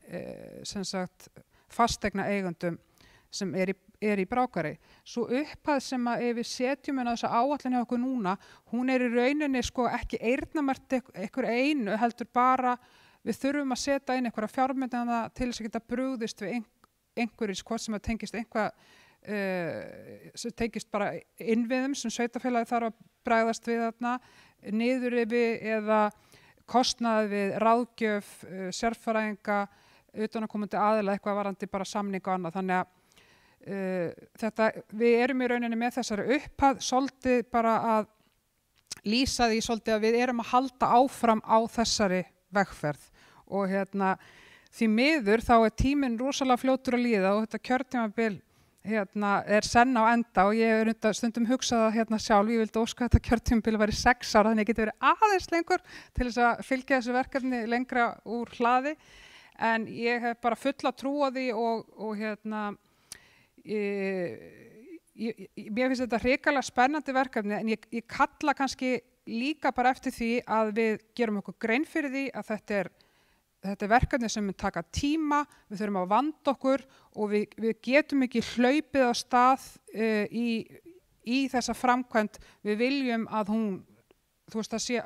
sem sagt fasteigna eigundum sem er í Brákarey. Svo upphæð sem ef við setjum inn á þessa áætlun hjá okkur núna, hún er í rauninni ekki eyrnamerkt einhver einu, heldur bara við þurfum að setja inn einhverja fjármyndina til þess að geta brugðist við einhverjum, hvort sem tengist sem tengist bara innviðum sem sveitarfélagið þarf að bregðast við þarna, niðurrifi eða kostnaði við ráðgjöf, sérfræðinga, utanaðkomandi aðila, eitthvað varðandi bara samning og annað. Þannig að við erum í rauninni með þessari upphæð svolítið bara að lýsa því svolítið að við erum að halda áfram á þessari vegferð og því miður þá er tíminn rosalega fljótur að líða og þetta kjörtímabil er senn á enda og ég er stundum hugsað sjálf, ég vildi óska að þetta kjörtímabil væri 6 ára þannig að ég geti verið aðeins lengur til þess að fylgja þessu verkefni lengra úr hlaði en ég hef bara fulla trú á því og mér finnst þetta hrikalega spennandi verkefni en ég kalla kannski líka bara eftir því að við gerum okkur grein fyrir því að þetta er verkefni sem mun taka tíma, við þurfum að vanda okkur og við getum ekki hlaupið á stað í þessa framkvæmd. Við viljum að hún, það sé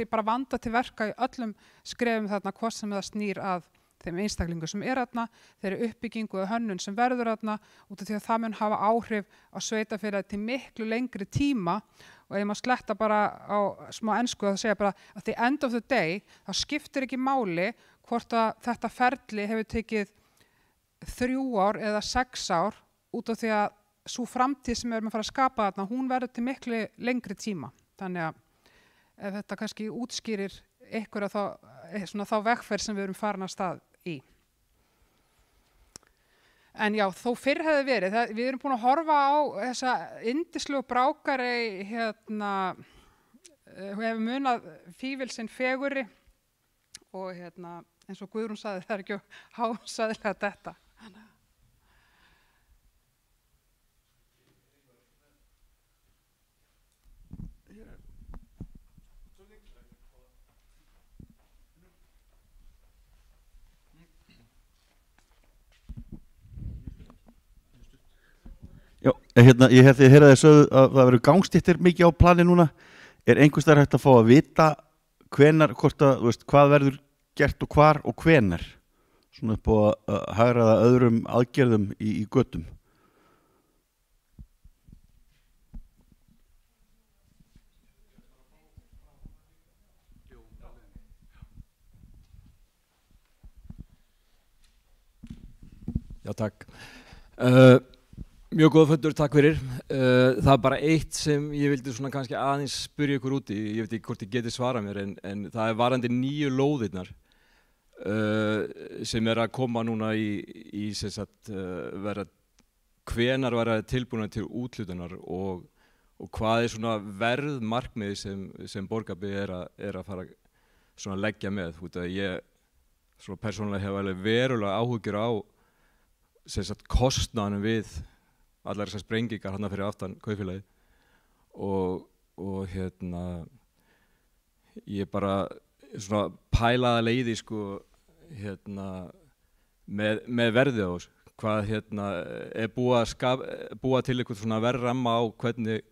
bara vanda til verka í öllum skrefum þarna, hvort sem það snýr að þeim einstaklingu sem er þarna, þeirri uppbyggingu og hönnun sem verður þarna, út af því að það mun hafa áhrif á sveitarfélagið til miklu lengri tíma og ef maður sletta bara á smá ensku að segja bara at the end of the day, þá skiptir ekki máli hvort að þetta ferli hefur tekið 3 ár eða 6 ár út af því að sú framtíð sem við erum að fara að skapa þarna, hún verður til miklu lengri tíma. Þannig að ef þetta kannski útskýrir einhverja þá vegferð sem við erum farin að stað í. En já, þó fyrr hefði verið, við erum búin að horfa á þessa yndislegu Brákarey, hefur munað fífilsinn fegurri og eins og Guðrún sagði, það er ekki hásæðilega þetta. Ég hef því að heyra þess að það verður gangstéttir mikið á plani núna. Einhvers staðar hægt að fá að vita hvenar, hvort að, hvað verður gert og hvar og hvenar? Svona upp á að hagræða öðrum aðgerðum í götum. Já, takk. Mjög góða fundur, takk fyrir. Það bara eitt sem ég vildi svona kannski aðeins spyrja ykkur út í, ég veit ekki hvort ég geti svarað mér, en það varandi 9 lóðirnar sem að koma núna í sem sagt, hvenar verða tilbúnar til úthlutunar og hvað svona verðmarkmiði sem Borgarbyggð er að fara svona leggja með. Ég svona persónulega hef alveg verulega áhyggjur á sem sagt kostnaðanum við allar þessar sprengingar hérna fyrir aftan kaupfélagið og ég bara svona pælaða leiði sko með verðið á þessu, hvað er búa til eitthvað svona verðramma á hvernig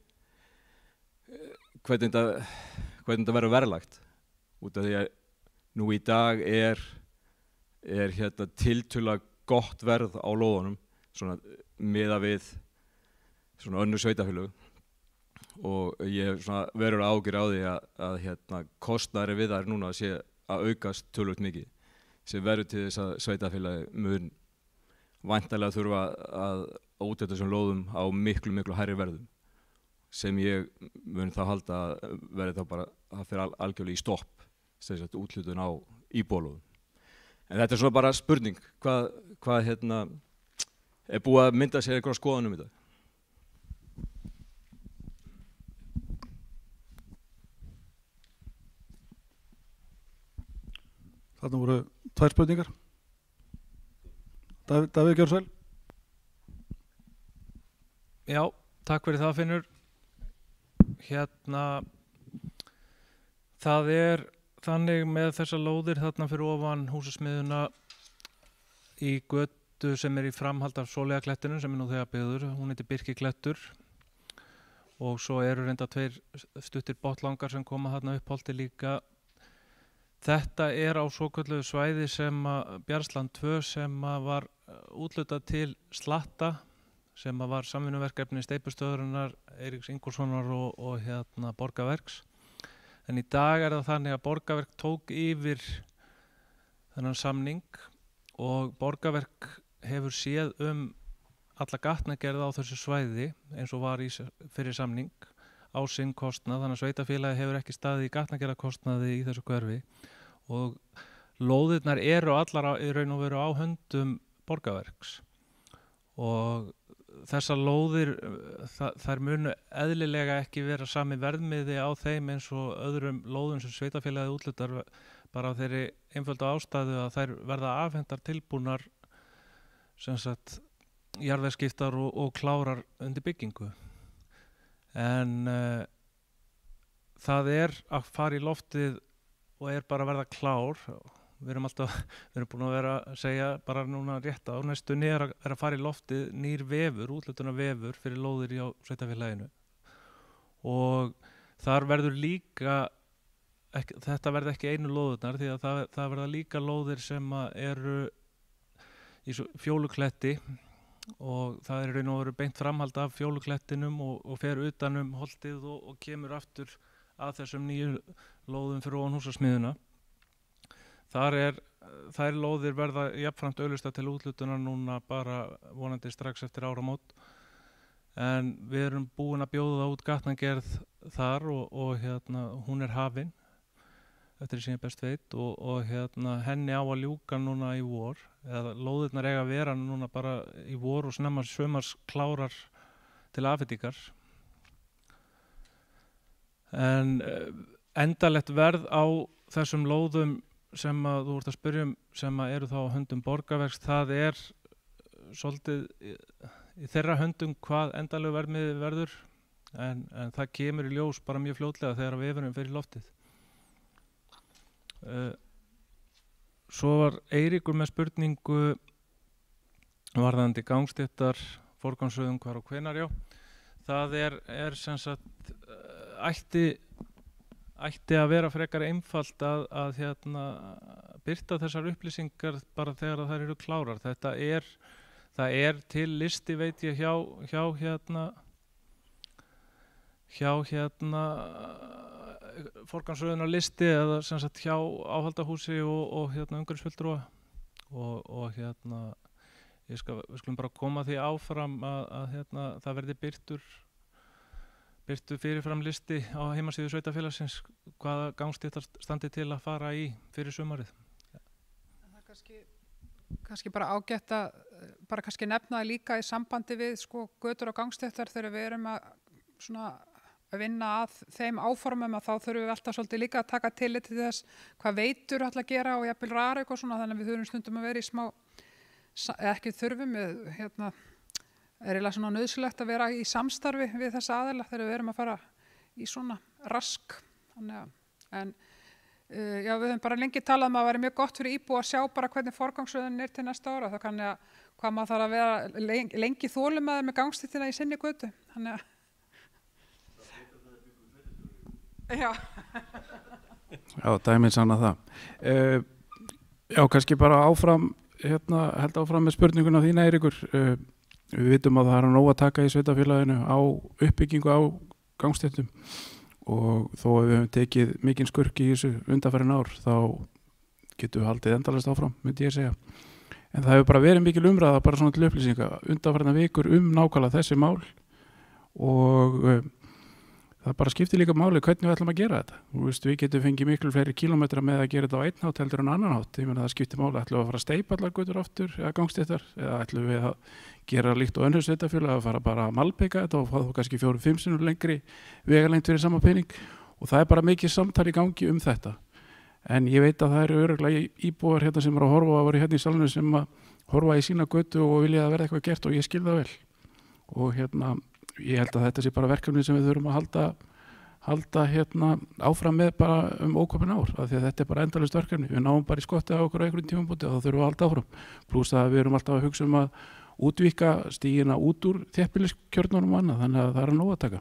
þetta verður verðlagt, út af því að nú í dag er tiltölulega gott verð á lóðunum svona miðað við svona önnur sveitarfélög og ég hef svona verulega áhyggjur á því að kostnaðurinn við þær núna sé að aukast töluvert mikið sem verður til þess að sveitarfélagi mun væntanlega þurfa að úthluta þessum lóðum á miklu hærri verðum sem ég mun þá halda að verði þá bara að fyrir algjörlega í stopp þess að úthlutun á íbúðalóðum. En þetta er svona bara spurning, hvað er búið að mynda sér eitthvað skoðanum í dag? Þarna voru 2 spurningar. Davíð, gjörðu svo vel. Já, takk fyrir það, Finnur. Það er þannig með þessar lóðir þarna fyrir ofan húsasmiðjuna í götu sem er í framhald af Sóleyjarklettinu sem er nú þegar byggður, hún heitir Birkiklettur og svo eru reynda 2 stuttir botlangar sem koma þarna upp holti líka. Þetta er á svokölluðu svæði sem Bjarðsland 2 sem var úthlutað til Slatta sem var samvinnuverkefni Steypustöðvarinnar Eiríks Ingólfssonar og Borgarverks. En í dag er það þannig að Borgarverk tók yfir þennan samning og Borgarverk hefur séð alla gatnagerð á þessu svæði eins og var fyrir samning á sinn kostnað, þannig að sveitarfélagi hefur ekki staðið í gatnagerðarkostnaði í þessu hverfi og lóðirnar eru allar í raun og veru á höndum Borgarverks og þessar lóðir, þær munu eðlilega ekki vera sami verðmiði á þeim eins og öðrum lóðum sem sveitarfélagið úthlutar bara á þeirri einföldu ástæðu að þær verða afhentar tilbúnar sem sagt jarðvegsskiptar og klárar undir byggingu. En það er að fara í loftið og er bara að verða klár. Við erum búin að vera að segja bara núna rétt á næstunni er að fara í loftið nýr vefur, úthlutuna vefur fyrir lóðir á sveitarfélaginu og þar verður líka, þetta verður ekki einu lóðurnar því að það verða líka lóðir sem eru í Fjólukletti og það er raun og veru beint framhald af Fjóluklettinum og fer utanum holtið og kemur aftur að þessum nýju lóðum fyrir ofan húsasmiðjuna. Þær lóðir verða jafnframt auglýstar til úthlutunar núna bara vonandi strax eftir áramót en við erum búin að bjóða út gatnagerð þar og hún er hafin eftir því sem ég best veit og henni á að ljúka núna í vor eða lóðirnar eiga að vera núna bara í vor og snemma sumars klárar til afhendingar en endalegt verð á þessum lóðum sem að þú ert að spyrja sem að eru þá á höndum Borgarverks, það er svolítið í þeirra höndum hvað endalegu verðmiði verður en það kemur í ljós bara mjög fljótlega þegar vefurinn fer í loftið. Svo var Eiríkur með spurningu varðandi gangstéttar, forgangsröðum hvar og hvenær, já. það er sem sagt ætti að vera frekar einfalt að hérna birta þessar upplýsingar bara þegar þær eru klárar. Það er til listi, veit ég, hjá forgangsröðunarlisti eða sem sagt hjá áhaldahúsi og umhverfisfulltrúa og við skulum bara koma því áfram að það verði birtur fyrirfram listi á heimasíðu sveitarfélagsins hvaða gangstéttar standi til að fara í fyrir sumarið. Það er kannski bara ágætt að bara kannski nefna líka í sambandi við götur og gangstéttar þegar við erum að vinna að þeim áformum að þá þurfum við alltaf svolítið líka að taka tillit til þess hvað veitur ætla að gera og jafnvel rarik og svona, þannig að við þurfum stundum að vera í smá, ekki þurfum við, er eiginlega svona nauðsynlegt að vera í samstarfi við þessa aðila þegar við erum að fara í svona rask. En já, við höfum bara lengi talað um að það væri mjög gott fyrir íbúa að sjá bara hvernig forgangsröðun er til næsta ára, þá kann ég hvað maður þarf að vera lengi þolinmóður með gangstéttina í sinni götu. Þannig að já. Já, dæmið sanna það. Já, kannski bara áfram, held áfram með spurninguna þína, Eiríkur. Við vitum að það er nóg að taka í sveitarfélaginu á uppbyggingu á gangstéttum og þó að við höfum tekið mikinn skurk í þessu undanfarin ár þá getum við haldið endalaust áfram, myndi ég segja. En það hefur bara verið mikil umræða, bara svona til upplýsinga, undanfarna vikur nákvæmlega þessi mál og það bara skiptir líka máli hvernig við ætlum að gera þetta. Við getum fengið miklu fleiri kílómetra með að gera þetta á einn hátt heldur en annan hátt. Ég meina það skiptir máli, ætlum við að fara að steypa allar götur aftur eða gangstéttar eða ætlum við að gera líkt og önnur sveitarfélög að fara bara að malbika þetta og fá þá kannski 4-5 sinnum lengri vegalengd fyrir sama pening og það er bara mikið samtal í gangi um þetta. En ég veit að það eru örugglega íbúar sem eru að horfa og voru í salnum sem að horfa í sína götu og vilja að verða eitthvað gert og ég skil það vel. Og ég held að þetta sé bara verkefni sem við þurfum að halda áfram með bara ókomin ár af því að þetta er bara endalaust verkefni. Við náum bara í skottið á okkur á einhverjum tímabúti og þá þurfum við að halda áfram. Plús að við erum alltaf að hugsa um að útvíkka stígina út úr þéttbýliskjörnunum og annað, þannig að það er nóg að taka.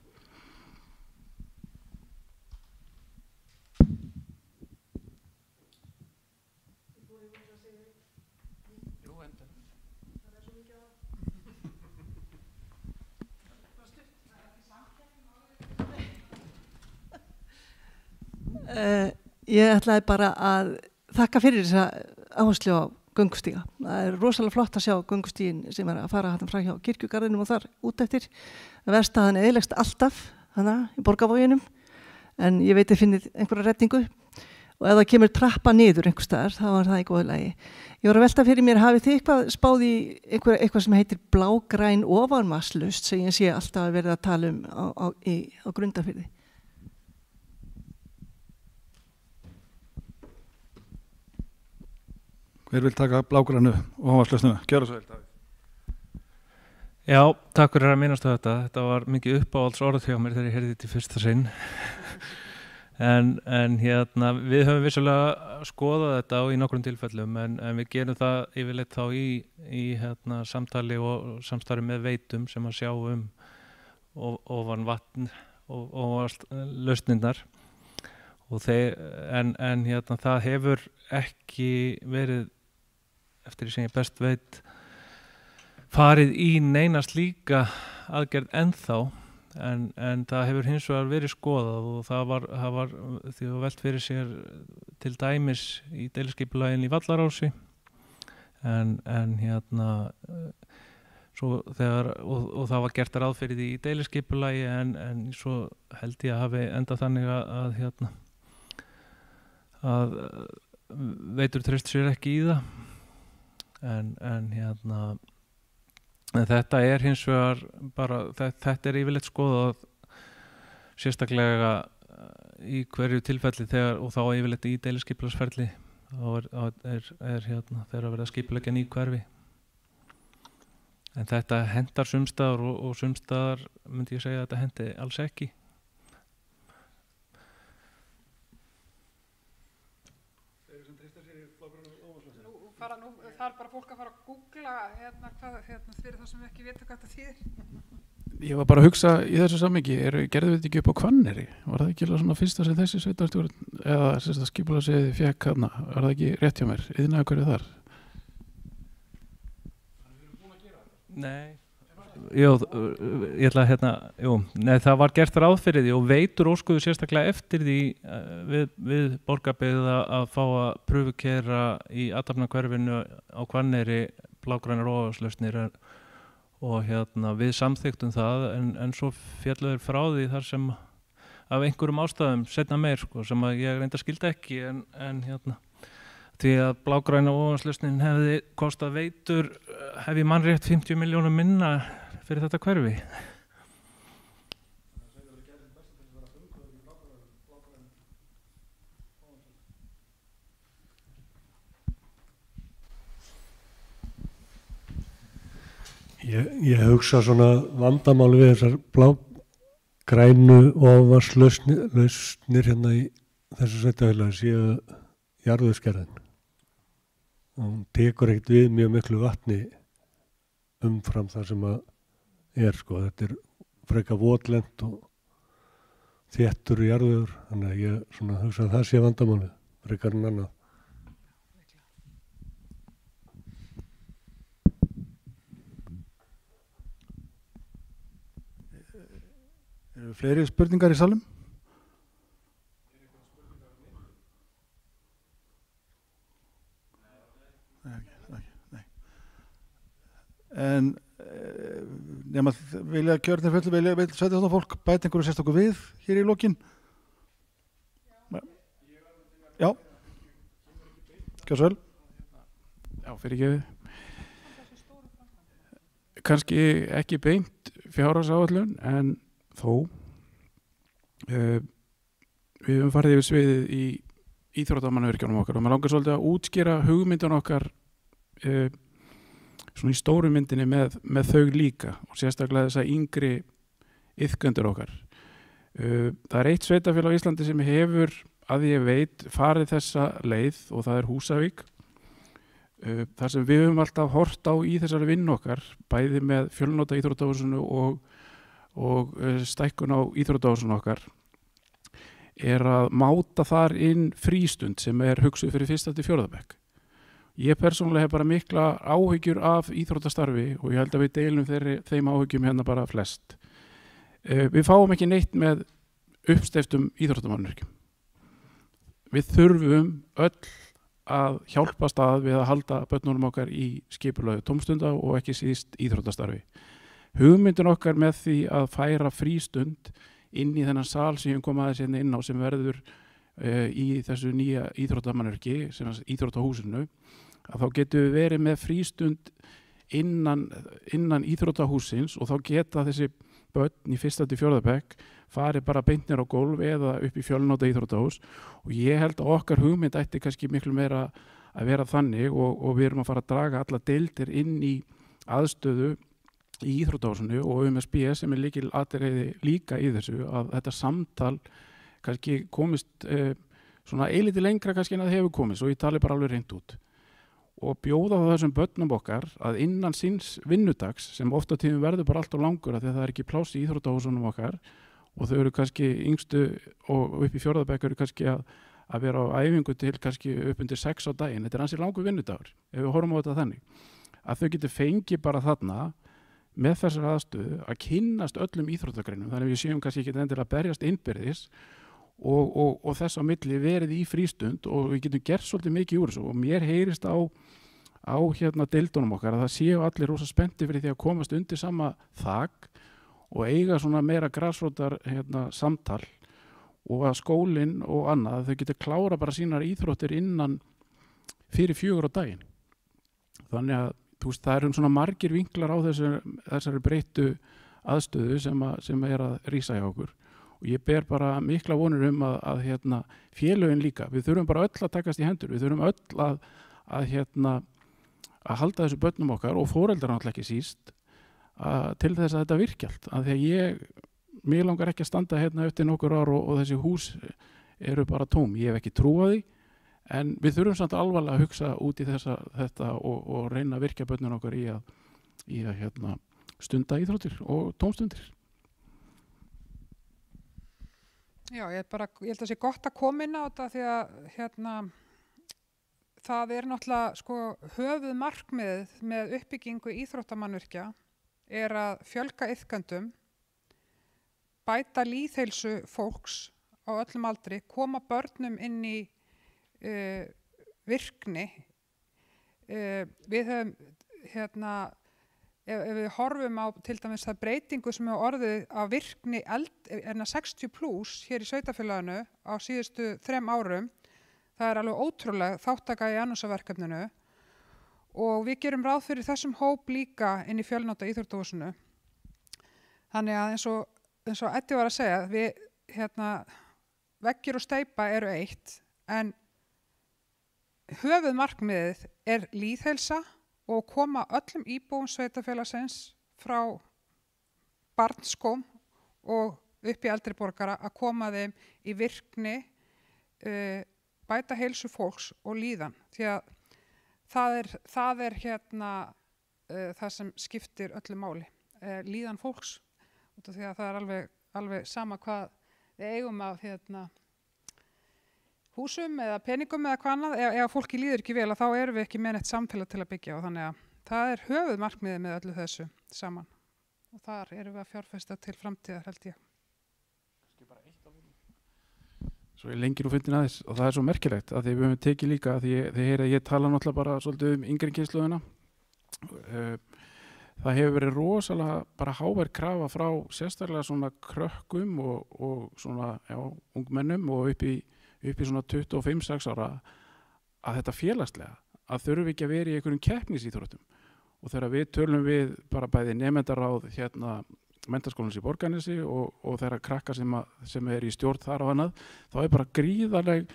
Ég ætlaði bara að þakka fyrir þessa áherslu á göngustíga. Það er rosalega flott að sjá göngustígin sem er að fara frá hjá kirkjugarðinum og þar út eftir. Verstaðan eyðilegst alltaf í Borgarvoginum en ég veit að finnið einhverja rettingu og ef það kemur trappa niður einhvers staðar þá var það í góðu lagi. Ég var að velta fyrir mér, hafið þið eitthvað spáð í eitthvað sem heitir blágræn ofanvatnslaust sem ég sé alltaf að verða að tala um á Grundarfirði? Hver vil taka blágrænu ofanvatnslausnina? Gjörðu svo vel, Davíð. Já, takk fyrir að minnast á þetta. Þetta var mikið uppáhalds orð hjá mér þegar ég heyrði þetta í fyrsta sinn. en við höfum vissulega skoðað þetta í nokkrum tilfellum en við gerum það yfirleitt þá í samtali og samstarfi með veitum sem að sjá ofan vatn og lausnirnar. En það hefur ekki verið, eftir því sem ég best veit, farið í neina slíka aðgerð ennþá, en það hefur hins vegar verið skoðað og það var því að velt fyrir sér til dæmis í deiliskipulaginu í Vallarási, svo þegar, og það var gert ráð fyrir því í deiliskipulagi en svo held ég að hafi endað þannig að veitur treyst sér ekki í það en þetta er hins vegar bara, þetta er yfirleitt skoðað sérstaklega í hverju tilfelli og þá yfirleitt í deiliskipulagsferli þá er þegar að verða skipuleggja ný hverfi en þetta hentar sumstaðar og sumstaðar myndi ég segja að þetta hendi alls ekki. Það er bara fólk að fara að googla fyrir það sem ekki vita hvað þetta þýðir. Ég var bara að hugsa í þessu samhengi, gerðu við þetta ekki upp á Hvanneyri? Var það ekki svona fyrsta sem þessi sveitarstjórn eða skipulagssviðið fékk þarna? Var það ekki rétt hjá mér? Iðnaðarhverfið þar? Nei. Jú, ég ætla nei, það var gert ráð fyrir því og Veitur óskuðu sérstaklega eftir því við Borgarbyggð að fá að prufukeyra í athafnahverfinu á Hvanneyri blágrænar ofanslausnir og við samþyktum það en svo féllu þeir frá því þar sem af einhverjum ástæðum seinna meir sem að ég reynda skildi ekki en því að blágræna ofanslausnin hefði kostað Veitur hef ég mannrétt 50 milljónum minna fyrir þetta hverfi. Ég hugsa svona vandamáli við þessar blágrænu ofanslausnir hérna í þessu sveitarfélagi séu jarðvegsgerðin. Hún tekur ekkert við mjög miklu vatni umfram það sem að þetta frekar votlent og þéttur jarðvegur, þannig að ég svona hugsa að það sé vandamálið, frekar en annað. Eru fleiri spurningar í salnum? Nei. En nema vilja kjörnir fullu, vilja sveitarstjórnar fólk bæta einhverju sérstöku við hér í lokin? Já. Gjörðu svo vel. Já, fyrirgefið. Kannski ekki beint fjárhagsáætlun en þó við höfum farið yfir sviðið í íþróttamannavirkjunum okkar og maður langar svolítið að útskýra hugmyndan okkar svona í stóru myndinni með þau líka og sérstaklega þess að yngri iðkendur okkar. Það er eitt sveitarfélag á Íslandi sem hefur, að ég veit, farið þessa leið og það er Húsavík. Það sem við höfum alltaf hort á í þessari vinnu okkar, bæði með fjölnota íþróttahúsinu og stækkun á íþróttahúsinu okkar, er að máta þar inn frístund sem er hugsuð fyrir 1. til 4. bekk. Ég persónulega hef bara mikla áhyggjur af íþróttastarfi og ég held að við deilum þeim áhyggjum hérna bara flest. Við fáum ekki neitt með uppsteyptum íþróttamannvirkjum. Við þurfum öll að hjálpast að við að halda börnunum okkar í skipulagi tómstunda og ekki síst íþróttastarfi. Hugmyndin okkar með því að færa frístund inn í þennan sal sem ég kom aðeins inn á sem verður í þessu nýja íþróttamannvirki, sem er íþróttahúsinu, að þá getum við verið með frístund innan íþróttahúsins og þá geta þessi börn í 1. til 4. bekk farið bara beintnir á gólf eða upp í fjölnota íþróttahús og ég held að okkar hugmynd ætti kannski miklu meira að vera þannig og við erum að fara að draga alla deildir inn í aðstöðu í íþróttahúsinu og UMSB sem er lykilatriði líka í þessu að þetta samtal kannski komist svona eilítið lengra kannski en að það hefur komist og ég tali bara alveg reynd út og bjóða á þessum börnum okkar að innan síns vinnudags sem ofta tíðum verður bara alltaf langur af því að það er ekki pláss í íþróttahúsunum okkar og þau eru kannski yngstu og upp í 4. bekk eru kannski að vera á æfingu til kannski upp undir 6 á daginn. Þetta er ansi langur vinnudagur ef við horfum á þetta þannig að þau getur fengið bara þarna með þessar aðstöðu að kynnast öllum íþróttagreinum þannig að við séum kannski ekki endilega að berjast innbyrðis og þess á milli verið í frístund og við getum gert svolítið mikið úr þessu og mér heyrist á hérna deildunum okkar að það séu allir rosa spennti fyrir því að komast undir sama þak og eiga svona meira grasrótar samtal og að skólinn og annað þau getur klára bara sínar íþróttir innan fyrir 4 á daginn. Þannig að það eru svona margir vinklar á þessari breyttu aðstöðu sem er að rísa hjá okkur. Og ég ber bara mikla vonir að félögin líka, við þurfum bara öll að takast í hendur, við þurfum öll að halda þessu börnum okkar og foreldrar náttúrulega ekki síst til þess að þetta virki allt. Af því að mér langar ekki að standa eftir nokkur ár og þessi hús eru bara tóm. Ég hef ekki trúað því, En við þurfum samt alvarlega að hugsa út í þetta og reyna að virkja börnin okkar í að stunda íþróttir og tómstundir. Já, ég held að það sé gott að koma inn á þetta því að það náttúrulega sko höfuð markmiðið með uppbyggingu íþróttamannvirkja að fjölga iðkendum, bæta lýðheilsu fólks á öllum aldri, koma börnum inn í virkni. Við höfum ef við horfum á til dæmis það breytingu sem hefur orðið á virkni 60 plus hér í sveitarfélaginu á síðustu 3 árum, það alveg ótrúlega þátttaka í Janúsarverkefninu og við gerum ráð fyrir þessum hóp líka inn í fjölnota íþróttahúsinu. Þannig að eins og Eddi var að segja, við veggir og steypa eru eitt, en höfuðmarkmiðið lýðheilsa og koma öllum íbúum sveitarfélagsins frá barnskóm og upp í eldri borgara að koma þeim í virkni, bæta heilsu fólks og líðan. Því að það er það sem skiptir öllu máli, líðan fólks. Því að það er alveg sama hvað við eigum af húsum eða peningum eða hvað annað, ef fólki líður ekki vel þá erum við ekki með neitt samfélag til að byggja og þannig að það er höfuðmarkmiðið með öllu þessu saman og þar erum við að fjárfesta til framtíðar held ég. Svo ég lengir og fyndin aðeins og það er svo merkilegt að því við höfum tekið líka því ég tala náttúrulega bara svolítið yngri kynslóðina. Það hefur verið rosalega bara hávær krafa frá sérstaklega svona krökkum og svona ungmennum og upp í svona 25-6 ára að þetta félagslega að þurfi ekki að vera í einhverjum keppnisíþróttum og þegar við tölum við bara bæði nemendaráð Menntaskólans í Borgarnesi og þeirra krakka sem í stjórn þar á annað, þá bara gríðarleg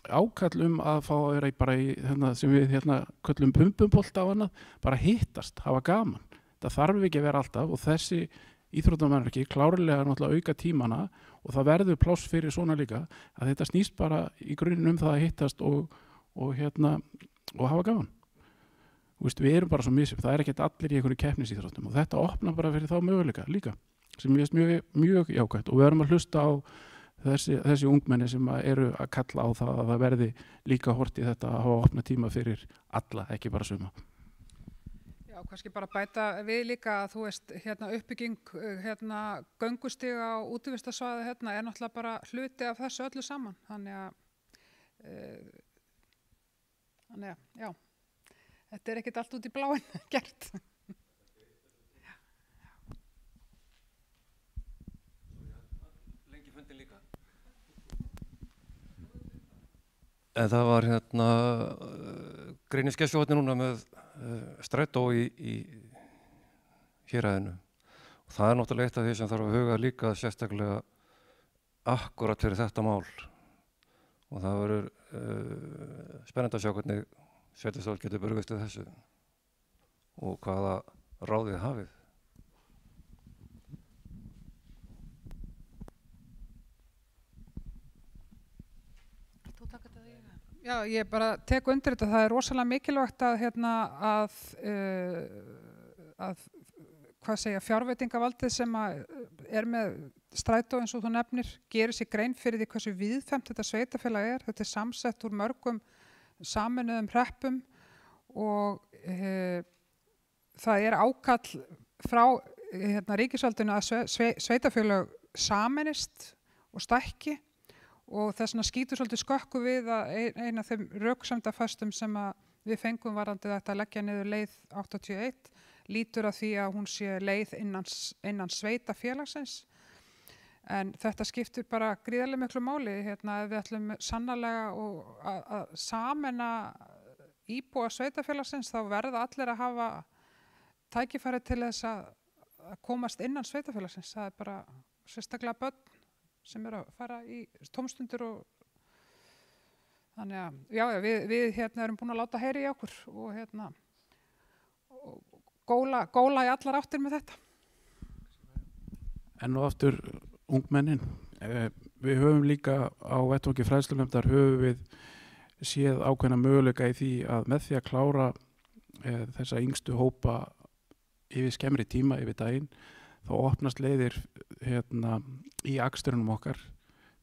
ákall að fá að vera bara í sem við köllum pumpumbolta á annað, bara hittast, hafa gaman. Það þarf ekki að vera alltaf og þessi íþróttamannvirki klárlega náttúrulega auka tímana og það verður pláss fyrir svona líka að þetta snýst bara í grunninn það að hittast og hafa gaman. Við erum bara svo misjöfn, það ekkert allir í einhverju keppnisíþróttum og þetta opnar bara fyrir þá möguleika líka sem ég veist mjög jákvætt og við erum að hlusta á þessi ungmenni sem eru að kalla á það að það verði líka hort í þetta að hafa opna tíma fyrir alla, ekki bara suma. Já, kannski bara bæta við líka að þú veist, uppbygging, göngustíga á útivistarsvæði náttúrulega bara hluti af þessu öllu saman. Þannig að, já, þetta ekkert allt út í bláinn gert. Lengi fundin líka. En það var Greinisgessjóðni núna með strætó í héræðinu. Og það náttúrulega eitt af því sem þarf að huga líka sérstaklega akkurat fyrir þetta mál. Og það verður spennandi að sjá hvernig sveitarstjórn getur brugðist við þessu og hvaða ráðið hafið. Já, ég bara tek undir þetta. Það rosalega mikilvægt að fjárveitingavaldið sem með strætó eins og þú nefnir gerir sér grein fyrir því hversu víðfemt þetta sveitarfélag Þetta samsett úr mörgum sameinuðum hreppum og það ákall frá ríkisvaldinu að sveitarfélög sameinist og stækki og þess vegna skýtur svolítið skökku við að ein af þeim röksemdaföstum sem við fengum varðandi þetta að leggja niður leið 81 lítur að því að hún sé leið innan sveitarfélagsins. En þetta skiptir bara gríðarlega miklu máli ef við ætlum sannarlega að sameina íbúa sveitarfélagsins þá verða allir að hafa tækifæri til þess að komast innan sveitarfélagsins. Það bara sérstaklega börn sem að fara í tómstundir og þannig að já, við erum búin að láta heyra í okkur og góla í allar áttir með þetta. Enn og aftur ungmennin. Við við höfum líka á vettvangi fræðslunefndar höfum við séð ákveðna möguleika í því að með því að klára þessa yngstu hópa yfir skemmri tíma, yfir daginn, þá opnast leiðir í aksturinnum okkar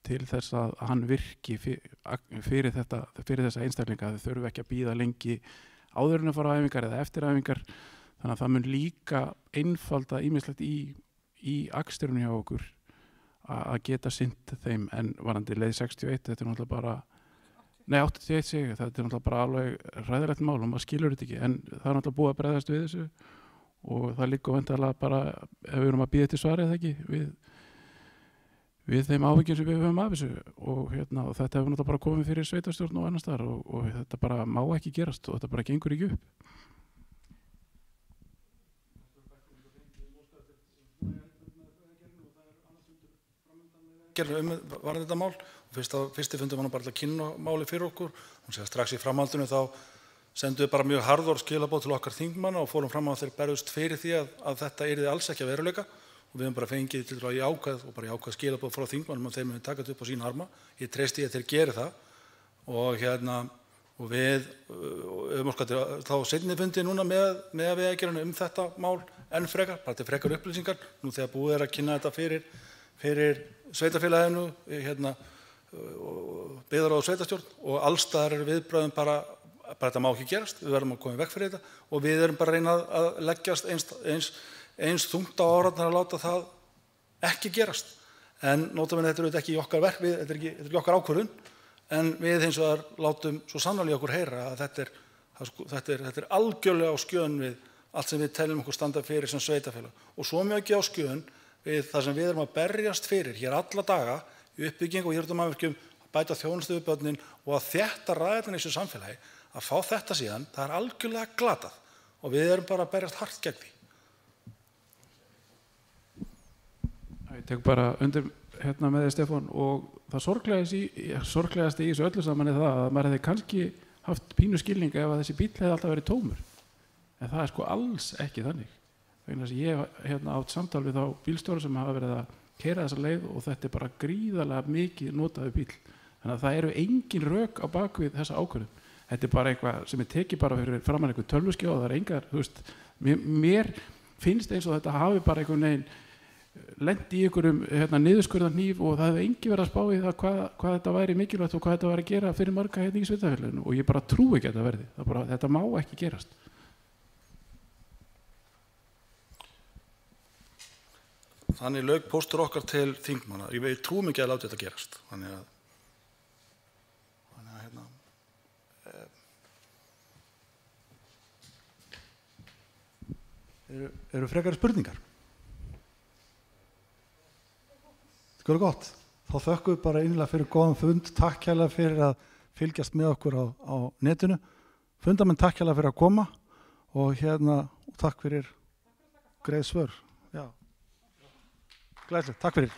til þess að hann virki fyrir þessa einstaklinga. Þau þurfi ekki að bíða lengi áður en að fara á æfingar eða eftir æfingar, þannig að það mun líka einfalda ýmislegt í aksturinn hjá okkur að geta sinnt þeim. En varandi leið 61, þetta er náttúrulega bara 81 sig, þetta er náttúrulega bara alveg hræðilegt mál og maður skilur þetta ekki, en það er náttúrulega búið að bregðast við þessu og það liggur væntanlega bara, ef við erum að bíða til svarið eða ekki, við þeim áhyggjum sem við höfum af þessu og þetta hefur náttúrulega bara komið fyrir sveitarstjórn og annars þar og þetta bara má ekki gerast og þetta bara gengur ekki upp. Var þetta mál og fyrsti fundur var bara að kynna máli fyrir okkur og strax í framhaldinu þá sendum við bara mjög harðorð skilaboð til okkar þingmanna og fórum fram á þeir berjust fyrir því að þetta yrði alls ekki að veruleika og við höfum bara fengið til að jákvæð skilaboð frá þingmannum og þeir munu taka þetta upp á sína arma. Ég treysti að þeir geri það og við höfum þá seinni fundi núna með Vegagerðinni þetta mál enn frekar, bara til frekar upplýsingar nú þegar búið að kynna þetta fyrir sveitarfélaginu, byggðarráð og sveitarstjórn og allstaðar viðbrögðum bara þetta má ekki gerast, við verðum að koma í veg fyrir þetta og við erum bara að reyna að leggjast eins þungt á árarnar að láta það ekki gerast. En nótamenni þetta er auðvitað ekki í okkar verk, þetta er ekki okkar ákvörðun, en við hins vegar látum svo sannarlega okkur heyra að þetta er algjörlega á skjön við allt sem við teljum okkur standa fyrir sem sveitarfélag og svo mjög á skjön við það sem við erum að berjast fyrir hér alla daga í uppbyggingu og íþróttamannvirkjum, að bæta þjónustu við börnin og að þétta raðirnar í þessu samfélagi, að fá þetta síðan, það er algjörlega glatað og við erum bara að berjast hart gegn því. Ég tek bara undir með þér Stefán og það sorglegast í þessu öllu saman er það að maður hefði kannski haft pínu skilning ef að þessi bíll hefði alltaf verið tómur, en það er alls ekki þannig. Vegna þess að ég hef átt samtal við þá bílstjóra sem hafa verið að keyra þessa leið og þetta er bara gríðarlega mikið notaður bíl. Þannig að það eru engin rök á bakvið þessa ákvörðun. Þetta er bara eitthvað sem er tekið bara fyrir framan einhver tölvuskjá og það er engar, mér finnst eins og þetta hafi bara einhvern veginn lent í einhverjum niðurskurðarhníf og það hefði engin verið að spá í það hvað þetta væri mikilvægt og hvað þetta væri að gera fyrir marga í sveitarfélaginu og ég bara trúi ekki að þetta verði. Þetta má ekki gerast. Þannig lauk póstur okkar til þingmanna. Ég trúum ekki að láta þetta gerast. Eru frekari spurningar? Það er gott. Þá þökkum við bara innilega fyrir góðan fund. Takk hérlega fyrir að fylgjast með okkur á netinu. Fundamenn takk hérlega fyrir að koma og takk fyrir greið svör. Já. Glæsilegt, takk fyrir.